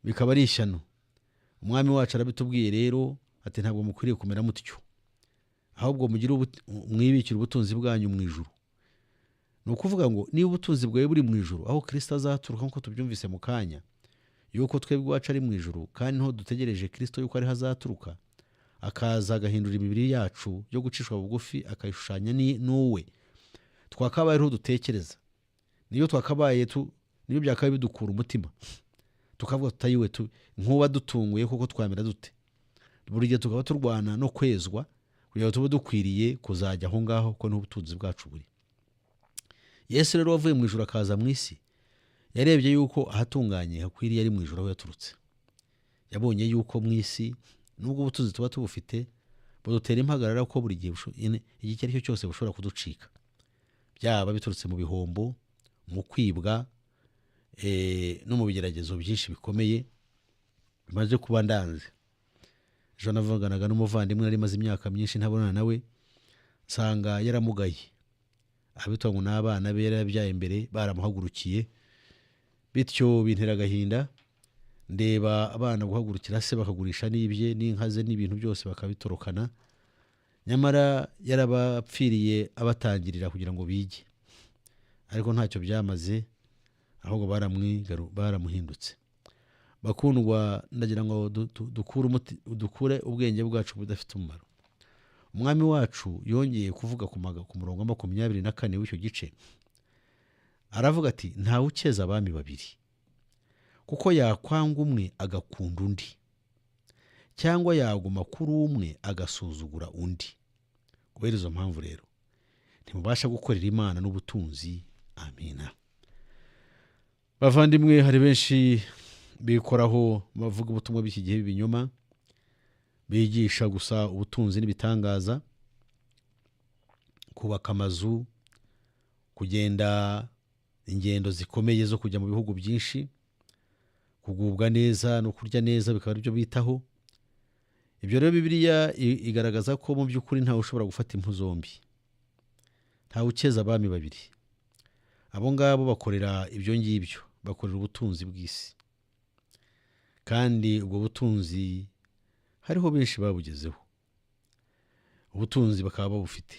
A: bikaba ari ishyano. Umwami wacu arabitubwiye rero ati, ntabwo mukwiriye kumera mutyo, ahubwo mwibikire ubutunzi bwanyu mu ijuru. Ni ukuvuga ngo niba ubutunzi bwawe buri mu ijuru, aho Kristo azaturuka, nk'uko tubyumvise mu kanya, yuko twebwe iwacu ari mu ijuru, kandi niho dutegereje Kristo yuko ariho azaturuka, akaza agahindura imibiri yacu yo gucishwa bugufi, akayishushanya n'uwe. Twakabaye ariho dutekereza, niyo twakabaye niyo byakabaye bidukura umutima, tukavuga tutayiwe nk'uba dutunguye kuko twamera dute. Buri gihe tukaba turwana no kwezwa kugira ngo tube dukwiriye kuzajya aho ngaho, ko n'ubutunzi bwacu buri. Yesu rero wavuye mu ijuru akaza mu isi, yarebye yuko ahatunganye hakwiriye ari mu ijuru aho yaturutse. Yabonye yuko mu isi nubwo ubutunzi tuba tubufite, budutera impagarara ko buri gihe igihe icyo ari cyo cyose bushobora kuducika, byaba biturutse mu bihombo, mu kwibwa, no mu bigeragezo byinshi bikomeye bimaze kuba ndanze. ejo navuganaga n'umuvandimwe nari maze imyaka myinshi ntabonana nawe, nsanga yaramugaye, abitwa ngo n'abana be yarabyaye imbere baramuhagurukiye, bityo bintera agahinda. Ndeba abana guhagurukira se bakagurisha n'ibye n'inka ze n'ibintu byose bakabitorokana, nyamara yarabapfiriye abatangirira kugira ngo bige, ariko ntacyo byamaze, ahubwo baramuhindutse. Bakundwa, ndagira ngo dukure ubwenge bwacu budafite umumaro. Umwami wacu yongeye kuvuga ku murongo wa 24 w'icyo gice, aravuga ati ntawe ukeza abami babiri, kuko yakwanga umwe agakunda undi, cyangwa yaguma kuri umwe agasuzugura undi. Kubera izo mpamvu rero ntimubasha gukorera Imana n'ubutunzi. Amina. Bavandimwe, hari benshi bikoraho bavuga ubutumwa b'iki gihe b'ibinyoma, bigisha gusa ubutunzi n'ibitangaza, kubaka amazu, kugenda ingendo zikomeye zo kujya mu bihugu byinshi, kugubwa neza no kurya neza bikaba aribyo bitaho. Ibyo rero Bibiliya igaragaza ko mu by'ukuri ntawe ushobora gufata impu zombi, ntawe ukeza abami babiri. Abo ngabo bakorera ibyo ngibyo, bakorera ubutunzi bw'isi, kandi ubwo butunzi hariho benshi babugezeho, ubutunzi bakaba babufite,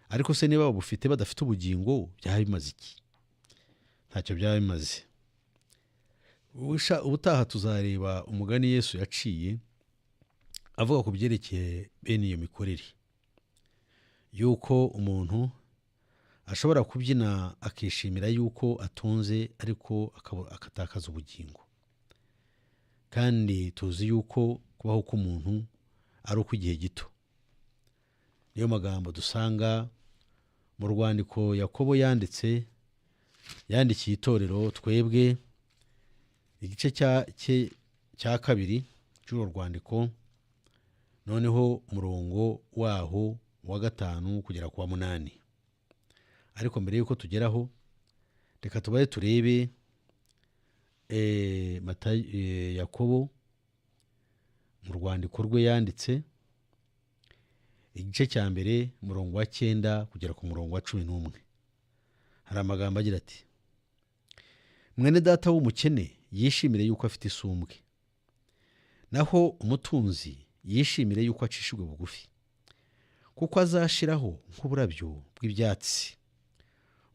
A: ariko se niba babufite badafite ubugingo byaba bimaze iki? Ntacyo byaba bimaze. Ubutaha tuzareba umugani Yesu yaciye avuga ku byerekeye bene iyo mikorere, yuko umuntu ashobora kubyina akishimira yuko atunze ariko akatakaza ubugingo, kandi tuzi yuko kubaho k'umuntu ari ukw'igihe gito. Niyo magambo dusanga mu rwandiko Yakobo yandikiye itorero twebwe, igice cya 2 cy'urwo rwandiko, noneho umurongo waho wa 5 kugera ku wa 8. Ariko mbere yuko tugeraho, reka tubaye turebe Yakobo mu rwandiko rwe yanditse, igice cya mbere umurongo wa 9 kugera ku murongo wa 11. Hari amagambo agira ati: mwene data w'umukene yishimire yuko afite isumbwe, naho umutunzi yishimire yuko acishijwe bugufi, kuko azashiraho nk'uburabyo bw'ibyatsi,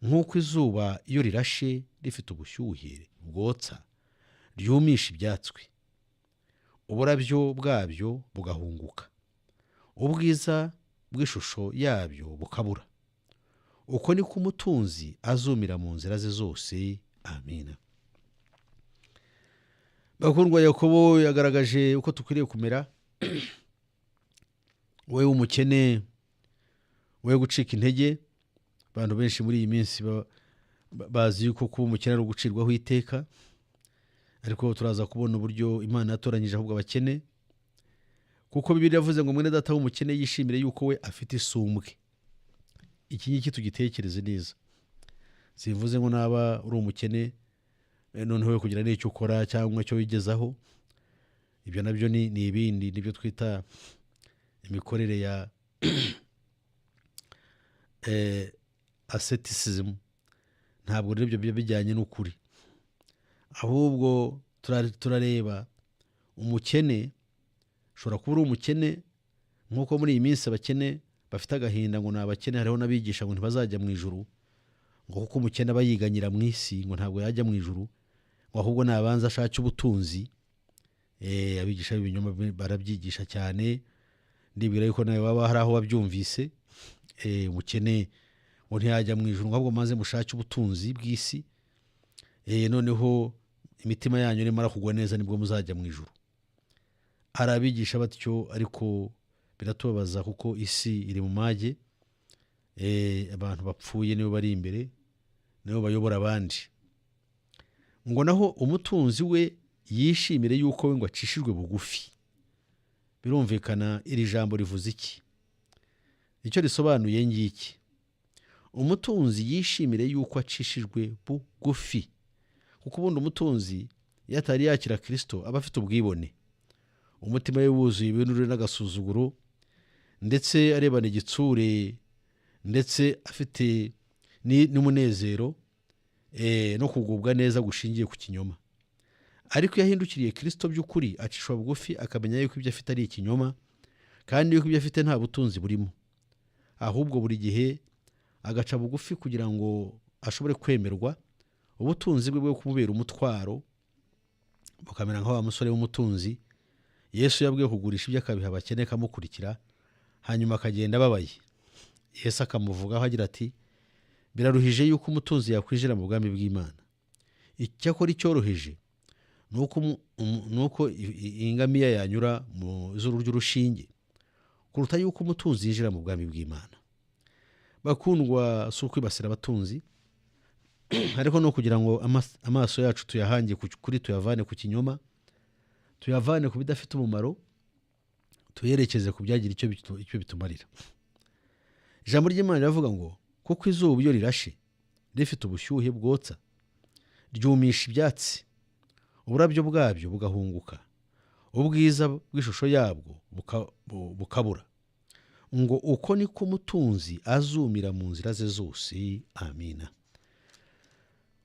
A: nk'uko izuba iyo rirashe rifite ubushyuhe bwotsa ryumisha ibyatswe, uburabyo bwabyo bugahunguka, ubwiza bw'ishusho yabyo bukabura. Uko niko umutunzi azumira mu nzira ze zose. Amina. Bakundwa, Yakobo yagaragaje uko tukwiriye kumera. Wowe w'umukene, wowe gucika intege. Abantu benshi muri iyi minsi bazi yuko kuba umukene ari ugucirwaho iteka, ariko turaza kubona uburyo Imana yatoranyije ahubwo abakene, kuko Bibiliya yavuze ngo mwene data w'umukene yishimire yuko we afite isumbwe. Iki ngiki tugitekereze neza. Simvuze ngo naba uri umukene noneho we kugira n'icyo ukora cyangwa icyo wigezaho. Ibyo nabyo ni ibindi, nibyo twita imikorere ya asceticism. Ntabwo rero ibyo bijyanye n'ukuri, ahubwo turareba umukene. Ushobora kuba uri umukene, nk'uko muri iyi minsi abakene bafite agahinda ngo ni abakene. Hariho n'abigisha ngo ntibazajya mu ijuru, ngo kuko umukene aba yiganyira mu isi, ngo ntabwo yajya mu ijuru, ngo ahubwo nabanza ashake ubutunzi. Abigisha b'ibinyoma barabyigisha cyane. Ndibwira yuko nawe waba hari aho wabyumvise. Umukene ngo ntiyajya mu ijuru, ahubwo maze mushake ubutunzi bw'isi, noneho imitima yanyu nimara kugwa neza nibwo muzajya mu ijuru. Arabigisha batyo, ariko biratubabaza kuko isi iri mu mage. Abantu bapfuye nibo bari imbere, nibo bayobora abandi. Ngo naho umutunzi we yishimire yuko we ngo acishijwe bugufi. birumvikana iri jambo rivuze iki? Icyo risobanuye ngiki: umutunzi yishimire yuko acishijwe bugufi, kuko ubundi umutunzi iyo atari yakira Kristo aba afite ubwibone, umutima we wuzuye ibinure n'agasuzuguro, ndetse arebana igitsure, ndetse afite n'umunezero no kugubwa neza gushingiye ku kinyoma. Ariko iyo ahindukiriye Kristo by'ukuri, acishwa bugufi akamenya yuko ibyo afite ari ikinyoma, kandi yuko ibyo afite nta butunzi burimo, ahubwo buri gihe agaca bugufi kugira ngo ashobore kwemerwa, ubutunzi bwe bwo kumubera umutwaro bukamera nka wa musore w'umutunzi Yesu yabwiye kugurisha ibyo akabiha abakene akamukurikira, hanyuma akagenda ababaye. Yesu akamuvugaho agira ati, biraruhije yuko umutunzi yakwinjira mu bwami bw'Imana. Icyakora icyoroheje nuko ingamiya yanyura mu zuru ry'urushinge kuruta yuko umutunzi yinjira mu bwami bw'Imana. Bakundwa, si ukwibasira abatunzi, ariko no kugira ngo amaso yacu tuyahange kuri, tuyavane ku kinyoma, tuyavane ku bidafite umumaro, tuyerekeze ku byagira icyo bitumarira. Ijambo ry'Imana riravuga ngo, kuko izuba iyo rirashe rifite ubushyuhe bwotsa, ryumisha ibyatsi, uburabyo bwabyo bugahunguka, ubwiza bw'ishusho yabwo bukabura. Ngo uko niko umutunzi azumira mu nzira ze zose. Amina.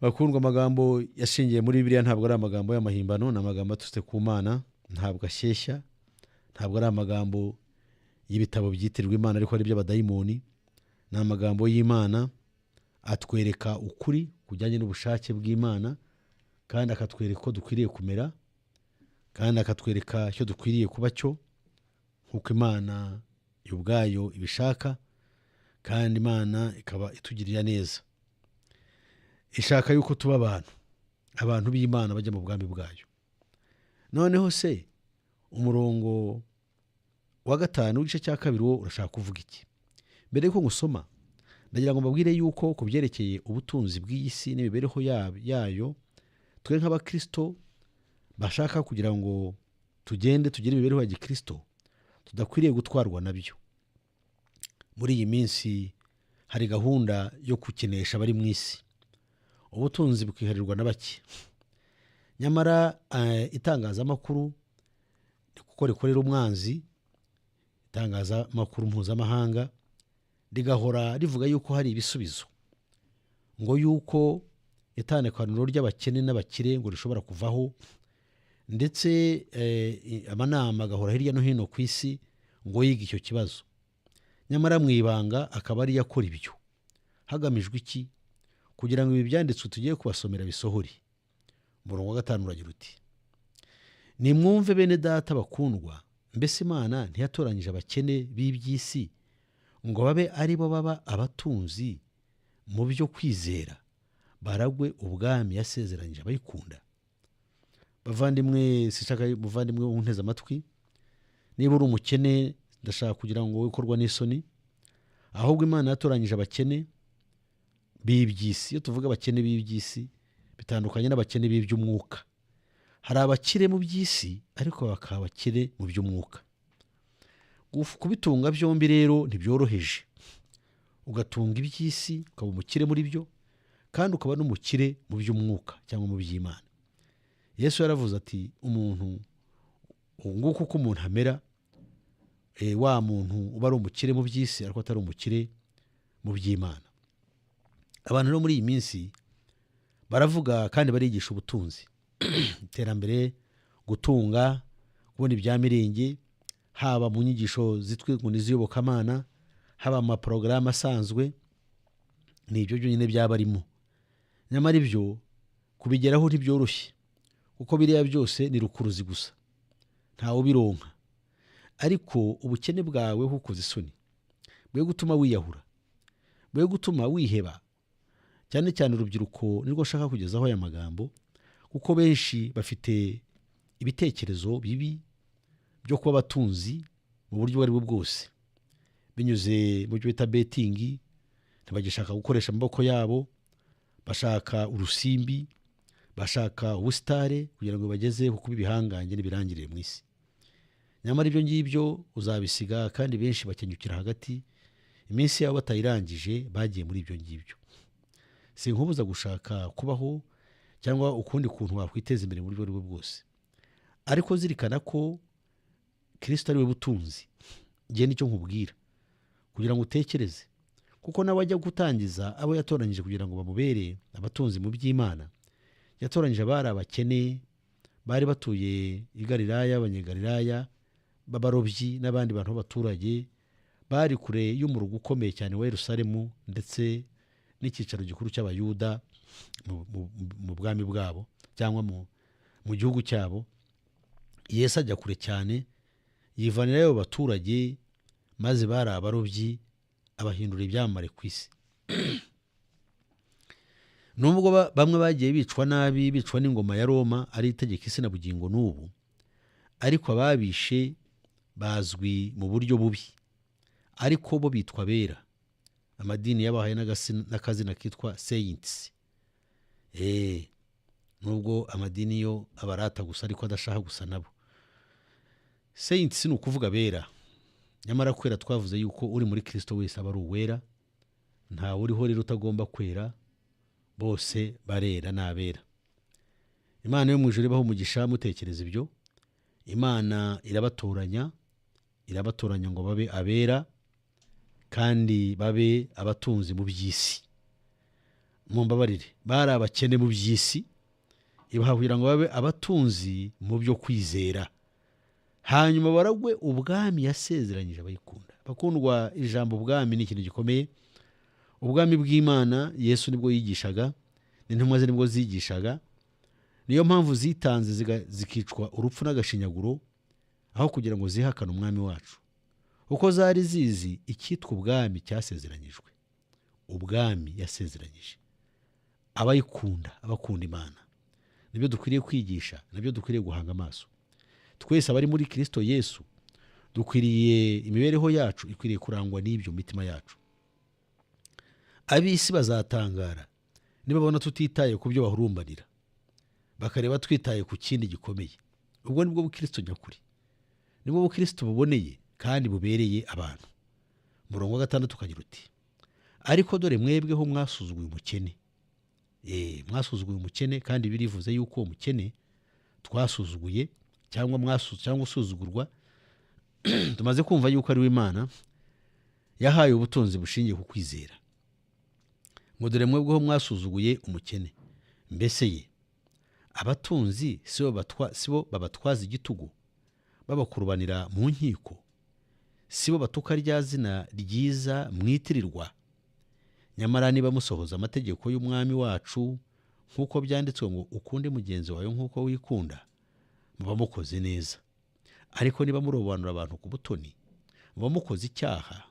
A: Bakundwa, amagambo yashingiye muri Bibiliya ntabwo ari amagambo y'amahimbano, ni amagambo aturutse ku Mana, ntabwo ashyeshya, ntabwo ari amagambo y'ibitabo byitirirwa Imana ariko ari iby'abadayimoni. Ni amagambo y'Imana atwereka ukuri kujyanye n'ubushake bw'Imana, kandi akatwereka ko dukwiriye kumera, kandi akatwereka icyo dukwiriye kuba cyo, nk'uko Imana ubwayo ibishaka, kandi Imana ikaba itugirira neza. Ishaka yuko tuba abantu b'Imana bajya mu bwami bwayo. Noneho se umurongo wa 5 w'igice cya 2 wo urashaka kuvuga iki? Mbere yuko ngusoma, ndagira ngo mbabwire yuko ku byerekeye ubutunzi bw'iyi si n'imibereho yayo, twe nk'abakristo bashaka kugira ngo tugende tugire imibereho ya gikristo, tudakwiriye gutwarwa nabyo. Muri iyi minsi hari gahunda yo kukenesha abari mu isi, ubutunzi bukiharirwa na bake. Nyamara itangazamakuru kuko rikorera umwanzi, itangazamakuru mpuzamahanga rigahora rivuga yuko hari ibisubizo, ngo yuko itandukaniro ry'abakene n'abakire ngo rishobora kuvaho, ndetse amanama agahora hirya no hino ku isi ngo yiga icyo kibazo. Nyamara mu ibanga akaba ari yakora ibyo, hagamijwe iki? Kugira ngo ibi byanditswe tugiye kubasomera bisohore. Umurongo wa 5 uragira uti, nimwumve bene data bakundwa, mbese Imana ntiyatoranyije abakene b'iby'isi ngo babe ari bo baba abatunzi mu byo kwizera, baragwe ubwami yasezeranyije abayikunda. Bavandimwe, sishaka muvandimwe unteze amatwi, niba uri umukene ndashaka kugira ngo wikorwa n'isoni, ahubwo Imana yatoranyije abakene b'iby'isi. Iyo tuvuga abakene b'iby'isi bitandukanye n'abakene b'iby'umwuka. Hari abakire mu by'isi ariko bakaba abakire mu by'umwuka. Kubitunga byombi rero ntibyoroheje. Ugatunga iby'isi ukaba umukire muri byo, kandi ukaba n'umukire mu by'umwuka cyangwa mu by'Imana. Yesu yaravuze ati, umuntu nguko uko umuntu amera, wa muntu uba ari umukire mu by'isi ariko atari umukire mu by'Imana. Abantu rero muri iyi minsi baravuga kandi barigisha ubutunzi, iterambere, gutunga, kubona ibya mirenge, haba mu nyigisho zitwe ngo niz'iyobokamana, haba mu maporogaramu asanzwe, ni ibyo byonyine byaba arimo. Nyamara ibyo kubigeraho ntibyoroshye, kuko biriya byose ni rukuruzi gusa, ntawe ubironka. Ariko ubukene bwawe bukoze isoni, bwe gutuma wiyahura, bwe gutuma wiheba. Cyane cyane urubyiruko nirwo nshaka kugezaho aya magambo, kuko benshi bafite ibitekerezo bibi byo kuba abatunzi mu buryo ubwo ari bwo bwose, binyuze mu byo bita betingi. Ntibagishaka gukoresha amaboko yabo, bashaka urusimbi, bashaka ubusitare kugira ngo bageze ku kuba ibihangange n'ibirangirire mu isi. nyamara ibyo ngibyo uzabisiga, kandi benshi bakenyukira hagati, iminsi yabo batayirangije bagiye muri ibyo ngibyo. Sinkubuza gushaka kubaho cyangwa ukundi kuntu wakwiteza imbere mu buryo ubwo bwose, ariko zirikana ko Kristo ari we butunzi. Ngiye nicyo nkubwira kugira ngo utekereze, kuko nawe ajya gutangiza abo yatoranyije kugira ngo bamubere abatunzi mu by'Imana. Yatoranyije abari abakene, bari batuye i Galilaya, abanyegalilaya b'abarobyi n'abandi bantu b'abaturage bari kure y'umurugo ukomeye cyane wa Yerusalemu, ndetse n'icyicaro gikuru cy'Abayuda mu bwami bwabo cyangwa mu gihugu cyabo. Yesu ajya kure cyane, yivanirayo abo baturage, maze bari abarobyi, abahindura ibyamamare ku isi. Nubwo bamwe bagiye bicwa nabi, bicwa n'ingoma ya Roma ari itegeka isi na bugingo n'ubu, ariko ababishe bazwi mu buryo bubi, ariko bo bitwa bera. Amadini yabahaye n'akazina kitwa saints. Nubwo amadini yo abarata gusa ariko adashaka gusa nabo. Saints ni ukuvuga bera. Nyamara kwera twavuze yuko uri muri Kristo wese aba ari uwera, nta uriho rero utagomba kwera, bose barera n'abera. Imana yo mu ijuru ibaho umugisha mutekereza ibyo. Imana irabatoranya ngo babe abera kandi babe abatunzi mu by'isi. Mumbabarire, bari abakene mu by'isi, ibaha kugira ngo babe abatunzi mu byo kwizera, hanyuma baragwe ubwami yasezeranyije abayikunda. Bakundwa, ijambo ubwami ni ikintu gikomeye. Ubwami bw'Imana Yesu nibwo yigishaga, n'intumwa ze nibwo zigishaga. Niyo mpamvu zitanze zikicwa urupfu n'agashinyaguro aho kugira ngo zihakane umwami wacu, uko zari zizi icyitwa ubwami cyasezeranyijwe. Ubwami yasezeranyije abayikunda, abakunda Imana. Nibyo dukwiriye kwigisha, nibyo dukwiriye guhanga amaso. Twese abari muri Kristo Yesu dukwiriye, imibereho yacu ikwiriye kurangwa n'ibyo mitima yacu. Ab'isi bazatangara nibabona tutitaye ku byo bahurumbanira, bakareba twitaye ku kindi gikomeye. Ubwo nibwo bukristo nyakuri, nibwo bukristo buboneye kandi bubereye abantu. Murongo wa 6 kagira uti, ariko dore mwebweho mwasuzuguye umukene. Mwasuzuguye umukene, kandi birivuze yuko umukene twasuzuguye cyangwa usuzugurwa. Tumaze kumva yuko ari Imana yahaye ubutunzi bushingiye ku kwizera. Ngo dore mwebweho mwasuzuguye umukene. Mbese ye abatunzi sibo babatwaza igitugu, babakurubanira mu nkiko? Sibo batuka rya zina ryiza mwitirirwa? Nyamara niba musohoza amategeko y'umwami wacu, nk'uko byanditswe ngo ukunde mugenzi wawe nk'uko wikunda, muba mukoze neza. Ariko niba murobanura abantu ku butoni, muba mukoze icyaha,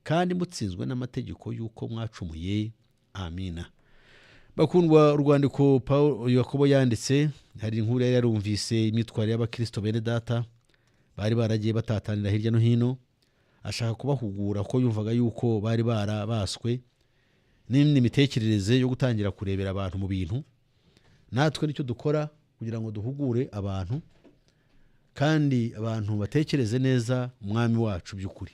A: kandi mutsinzwe n'amategeko y'uko mwacumuye. Amina. Bakundwa, urwandiko Yakobo yanditse, hari inkuru yari yarumvise imyitwarire y'abakristo bene data bari baragiye batatanira hirya no hino. Ashaka kubahugura ko yumvaga yuko bari barabaswe n'indi mitekerereze yo gutangira kurebera abantu mu bintu. Natwe nicyo dukora kugira ngo duhugure abantu, kandi abantu batekereze neza umwami wacu by'ukuri.